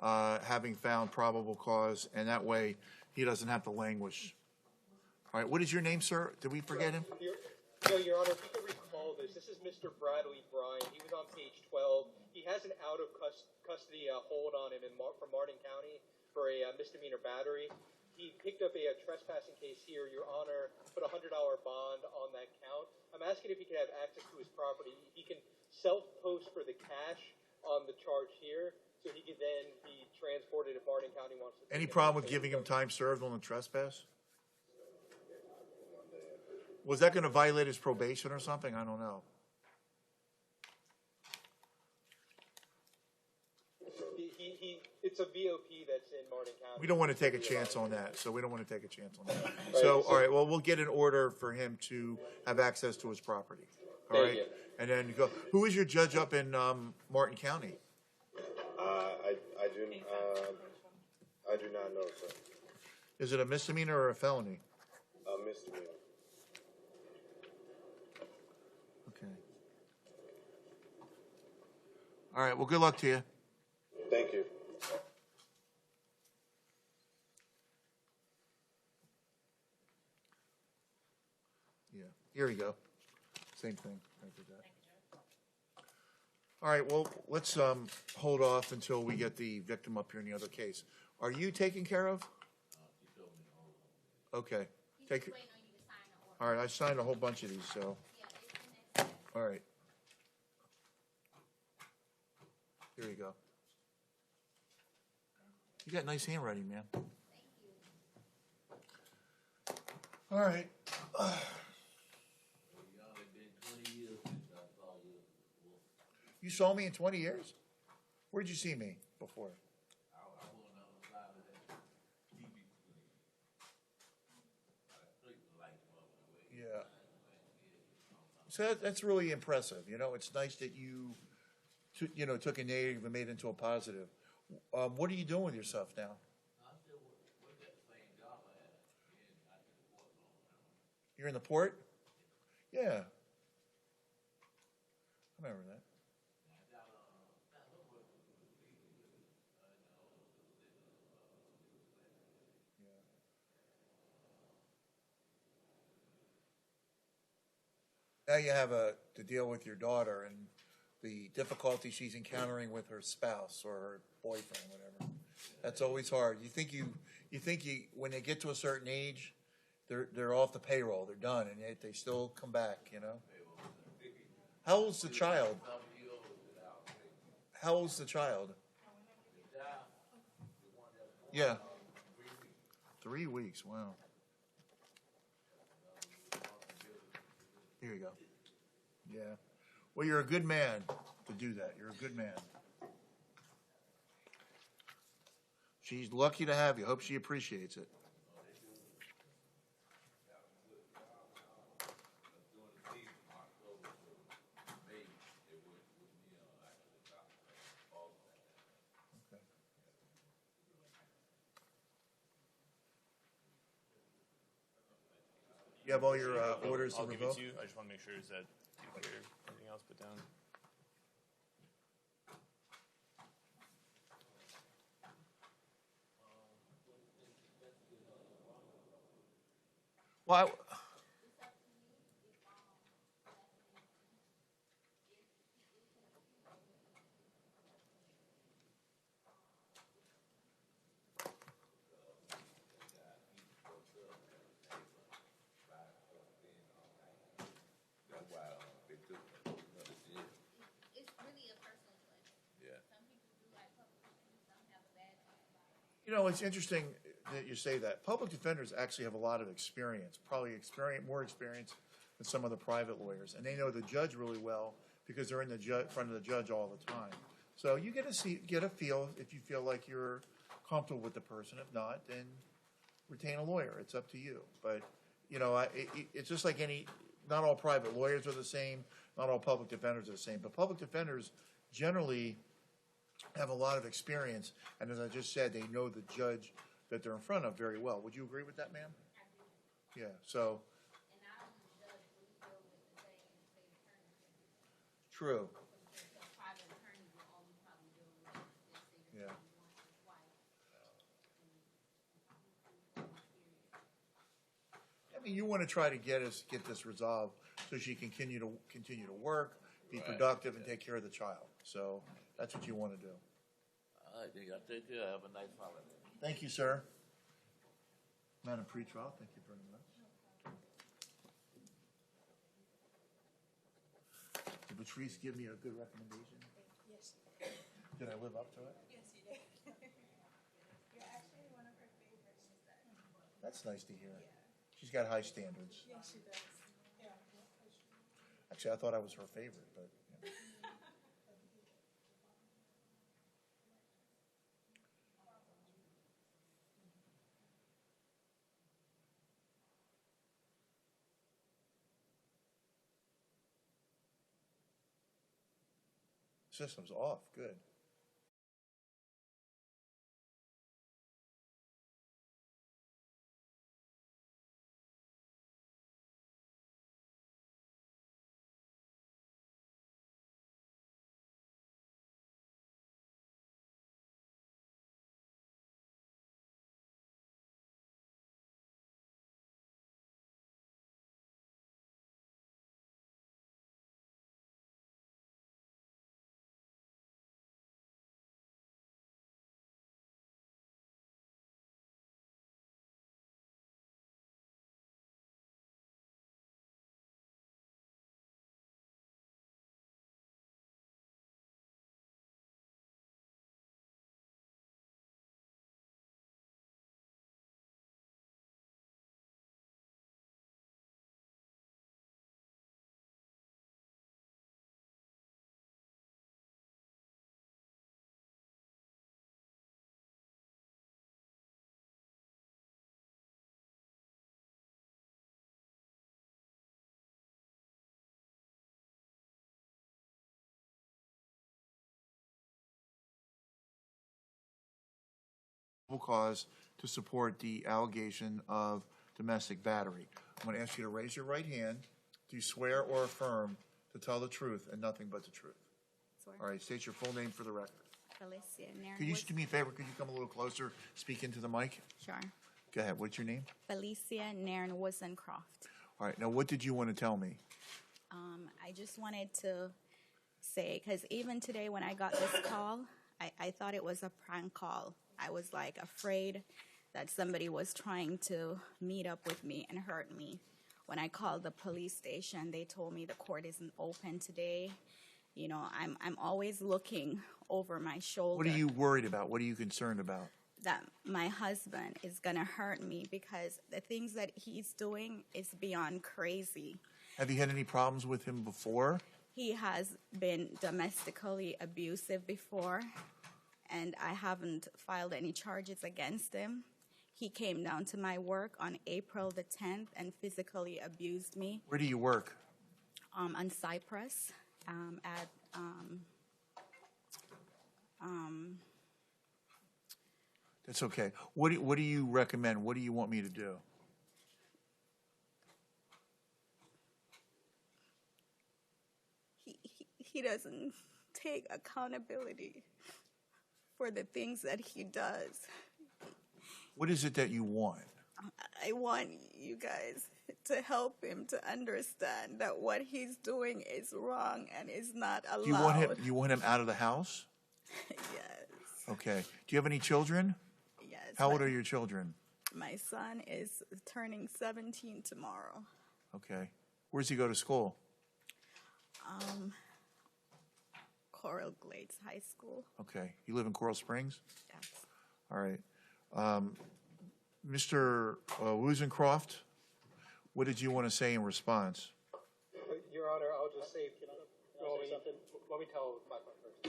having found probable cause, and that way he doesn't have to languish. All right, what is your name, sir? Did we forget him? No, Your Honor, if you can recall this is Mr. Bradley Bryan. He was on page 12. He has an out of custody hold on him from Martin County for a misdemeanor battery. He picked up a trespassing case here. Your Honor put a $100 bond on that count. I'm asking if he can have access to his property. He can self-post for the cash on the charge here, so he can then be transported if Martin County wants to. Any problem with giving him time served on the trespass? Was that going to violate his probation or something? I don't know. It's a VOP that's in Martin County. We don't want to take a chance on that, so we don't want to take a chance on that. So, all right, well, we'll get an order for him to have access to his property. All right? And then go. Who is your judge up in Martin County? I do not know, sir. Is it a misdemeanor or a felony? A misdemeanor. Okay. All right, well, good luck to you. Thank you. Yeah, here you go. Same thing. Thank you, Jack. All right, well, let's hold off until we get the victim up here in the other case. Are you taken care of? Okay. Take. All right, I signed a whole bunch of these, so. All right. Here you go. You got nice handwriting, man. All right. You saw me in 20 years? Where'd you see me before? Yeah. So that's really impressive. You know, it's nice that you, took a negative and made it into a positive. What are you doing with yourself now? You're in the port? Yeah. I remember that. Now you have to deal with your daughter and the difficulty she's encountering with her spouse or her boyfriend, whatever. That's always hard. You think when they get to a certain age, they're off the payroll, they're done, and yet they still come back, you know? How old's the child? How old's the child? Yeah. 3 weeks, wow. Here you go. Yeah. Well, you're a good man to do that. You're a good man. She's lucky to have you. Hope she appreciates it. You have all your orders to I'll give revoke? it to you. I just want to make sure is that clear. Anything else put down? Well, it's interesting that you say that. Public defenders actually have a lot of experience, probably more experience than some of the private lawyers, and they know the judge really well because they're in the front of the judge all the time. So you get a feel if you feel like you're comfortable with the person. If not, then retain a lawyer. It's up to you. But it's just like not all private lawyers are the same. Not all public defenders are the same. But public defenders generally have a lot of experience, and as I just said, they know the judge that they're in front of very well. Would you agree with that, ma'am? Yeah. So. True. Yeah. I mean, you want to try to get this resolved so she can continue to work, be Right. productive and take care of the child. So that's what you want to do. All right, then y'all take care. Have a nice holiday. Thank you, sir. Madam Pretrial, thank you very much. Did Patrice give me a good recommendation? Yes. Did I live up to it? Yes, you did. You're actually one of her favorites, she said. That's nice to hear. She's got high standards. Yes, she does. Yeah. Actually, I thought I was her favorite, but. Yeah. System's off. Good. Cause to support the allegation of domestic battery. I'm going to ask you to raise your right hand. Do you swear or affirm to tell the truth and nothing but the truth? Swear. All right, state your full name for the record. Felicia Nairn. Could you just do me a favor? Could you come a little closer, speak into the mic? Sure. Go ahead. What's your name? Felicia Nairn Wozencroft. All right, now what did you want to tell me? I just wanted to say, because even today when I got this call, I thought it was a prank call. I was like afraid that somebody was trying to meet up with me and hurt me. When I called the police station, they told me the court isn't open today. You know, I'm always looking over my shoulder. What are you worried about? What are you concerned about? That my husband is gonna hurt me because the things that he's doing is beyond crazy. Have you had any problems with him before? He has been domestically abusive before, and I haven't filed any charges against him. He came down to my work on April the 10th and physically abused me. Where do you work? On Cypress at That's okay. What do you recommend? What do you want me to do? he doesn't take accountability for the things that he does. What is it that you want? I want you guys to help him to understand that what he's doing is wrong and is not allowed. Do you want him out of the house? Yes. Okay. Do you have any children? Yes. How old are your children? My son is turning 17 tomorrow. Okay. Where does he go to school? Coral Glades High School. Okay. You live in Coral Springs? Yes. All right. Mr. Wozencroft, what did you want to say in response? Your Honor, I'll just say, let me tell my part first.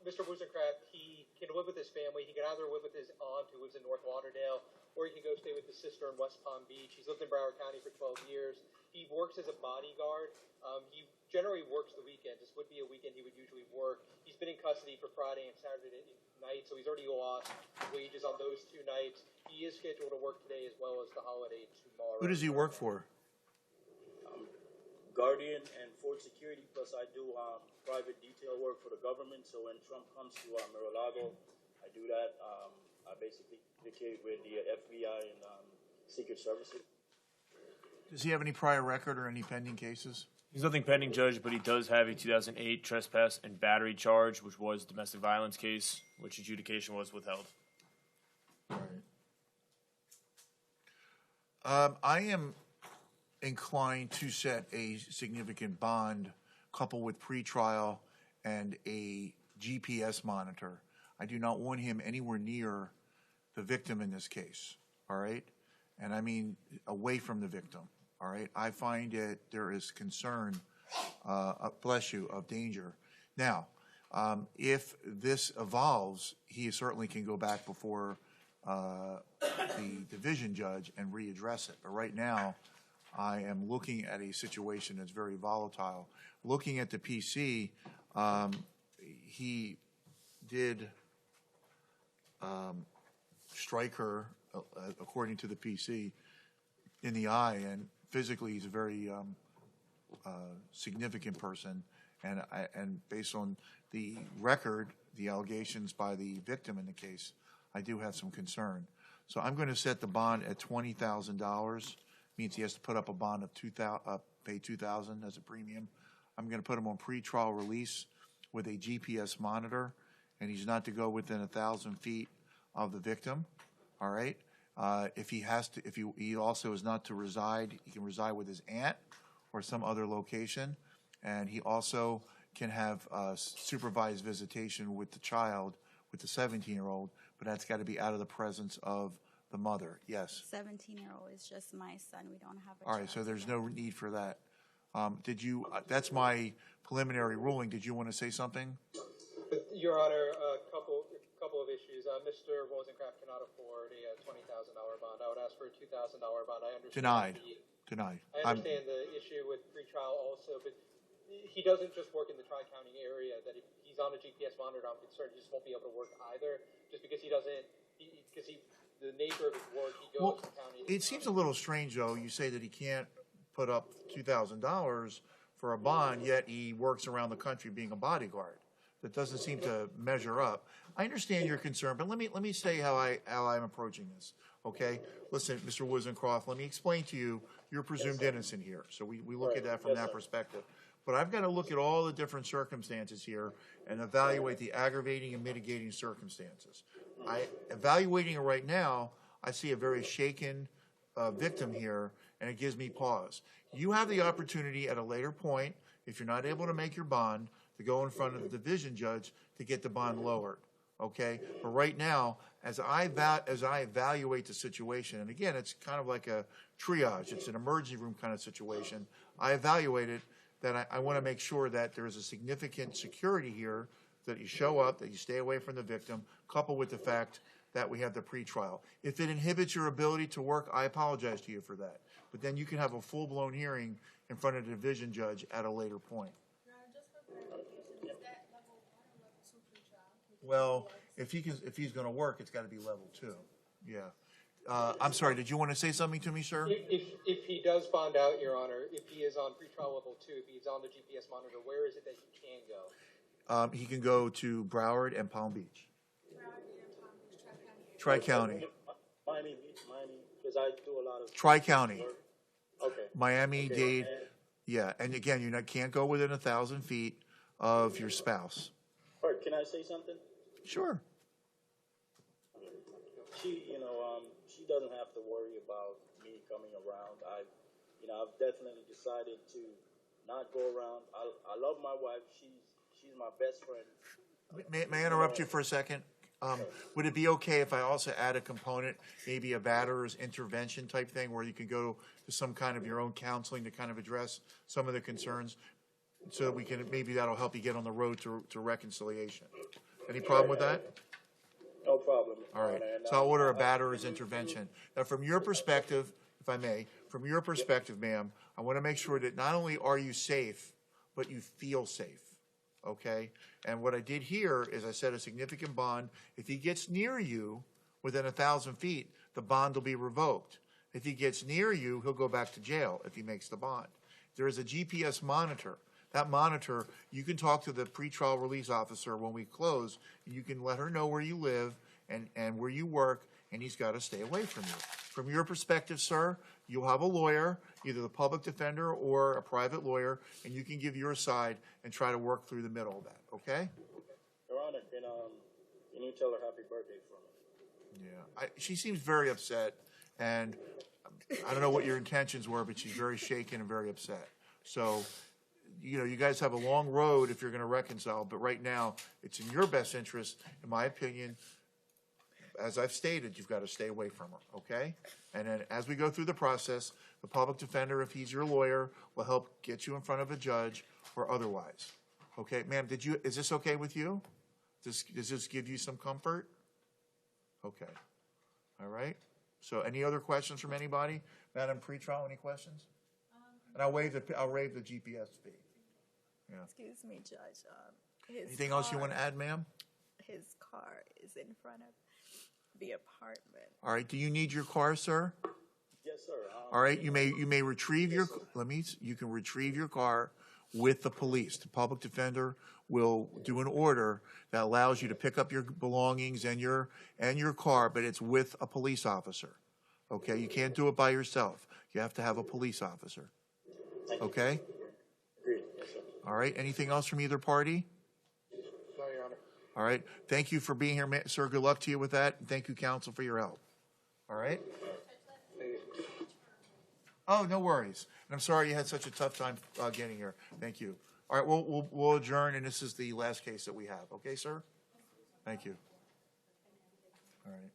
Mr. Wozencraft, he can live with his family. He can either live with his aunt, who lives in North Lauderdale, or he can go stay with his sister in West Palm Beach. He's lived in Broward County for 12 years. He works as a bodyguard. He generally works the weekends. This would be a weekend he would usually work. He's been in custody for Friday and Saturday night, so he's already lost wages on those 2 nights. He is scheduled to work today as well as the holiday tomorrow. Who does he work for? Guardian and Ford Security, plus I do private detail work for the government. So when Trump comes to Mar-a-Lago, I do that. I basically communicate with the FBI and Secret Services. Does he have any prior record or any pending cases? There's nothing pending, Judge, but he does have a 2008 trespass and battery charge, which was a domestic violence case, which adjudication was withheld. I am inclined to set a significant bond coupled with pretrial and a GPS monitor. I do not want him anywhere near the victim in this case, all right? And I mean away from the victim, all right? I find that there is concern, bless you, of danger. Now, if this evolves, he certainly can go back before the division judge and readdress it. But right now, I am looking at a situation that's very volatile. Looking at the PC, he did strike her, according to the PC, in the eye, and physically he's a very significant person. And based on the record, the allegations by the victim in the case, I do have some concern. So I'm going to set the bond at $20,000. Means he has to put up a bond of pay $2,000 as a premium. I'm going to put him on pretrial release with a GPS monitor, and he's not to go within 1,000 feet of the victim. All right. If he has to, he also is not to reside. He can reside with his aunt or some other location, and he also can have supervised visitation with the child, with the 17-year-old. But that's got to be out of the presence of the mother. Yes. 17-year-old is just my son. We don't have a All right, so there's no need for that. Did you? That's my preliminary ruling. Did you want to say something? Your Honor, a couple of issues. Mr. Rosencraft cannot afford a $20,000 bond. I would ask for a $2,000 bond. I understand. Denied. I understand the issue with pretrial also, but he doesn't just work in the Tri-County area. That if he's on a GPS monitor, I'm concerned he just won't be able to work either, just because he doesn't. The nature of his work, he goes to county. It seems a little strange, though. You say that he can't put up $2,000 for a bond, yet he works around the country being a bodyguard. That doesn't seem to measure up. I understand your concern, but let me say how I'm approaching this. Okay, listen, Mr. Wozencroft, let me explain to you. You're presumed innocent here, so we look at that from that perspective. But I've got to look at all the different circumstances here and evaluate the aggravating and mitigating circumstances. Evaluating it right now, I see a very shaken victim here, and it gives me pause. You have the opportunity at a later point, if you're not able to make your bond, to go in front of the division judge to get the bond lowered. Okay, but right now, as I evaluate the situation, and again, it's kind of like a triage. It's an emergency room kind of situation. I evaluated that I want to make sure that there is a significant security here, that you show up, that you stay away from the victim, coupled with the fact that we have the pretrial. If it inhibits your ability to work, I apologize to you for that. But then you can have a full-blown hearing in front of the division judge at a later point. Well, if he's going to work, it's got to be level 2. Yeah. I'm sorry. Did you want to say something to me, sir? If he does bond out, Your Honor, if he is on pretrial level 2, if he's on the GPS monitor, where is it that he can go? He can go to Broward and Palm Beach. Tri-County. Miami, because I do a lot of Tri-County. Okay. Miami, Dade. Yeah, and again, you can't go within 1,000 feet of your spouse. All right, can I say something? Sure. She doesn't have to worry about me coming around. I've definitely decided to not go around. I love my wife. She's my best friend. May I interrupt you for a second? Would it be okay if I also add a component, maybe a batterer's intervention type thing, where you could go to some kind of your own counseling to kind of address some of the concerns, so that we can, maybe that'll help you get on the road to reconciliation? Any problem with that? No problem. All right. So I'll order a batterer's intervention. Now, from your perspective, if I may, from your perspective, ma'am, I want to make sure that not only are you safe, but you feel safe. Okay? And what I did here is I set a significant bond. If he gets near you within 1,000 feet, the bond will be revoked. If he gets near you, he'll go back to jail if he makes the bond. There is a GPS monitor. That monitor, you can talk to the pretrial release officer when we close. You can let her know where you live and where you work, and he's got to stay away from you. From your perspective, sir, you'll have a lawyer, either the public defender or a private lawyer, and you can give your side and try to work through the middle of that, okay? Your Honor, can you tell her happy birthday for me? Yeah. She seems very upset, and I don't know what your intentions were, but she's very shaken and very upset. So, you guys have a long road if you're going to reconcile, but right now, it's in your best interest, in my opinion. As I've stated, you've got to stay away from her, okay? And then as we go through the process, the public defender, if he's your lawyer, will help get you in front of a judge or otherwise. Okay, ma'am, is this okay with you? Does this give you some comfort? Okay. All right. So any other questions from anybody? Madam Pretrial, any questions? And I'll waive the GPS fee. Yeah. Excuse me, Judge. Anything else you want to add, ma'am? His car is in front of the apartment. All right. Do you need your car, sir? Yes, sir. All right. You may retrieve your. You can retrieve your car with the police. The public defender will do an order that allows you to pick up your belongings and your car, but it's with a police officer. Okay. You can't do it by yourself. You have to have a police officer. Okay. All right. Anything else from either party? No, Your Honor. All right. Thank you for being here, sir. Good luck to you with that. And thank you, counsel, for your help. All right. Oh, no worries. And I'm sorry you had such a tough time getting here. Thank you. All right. We'll adjourn, and this is the last case that we have. Okay, sir? Thank you. All right.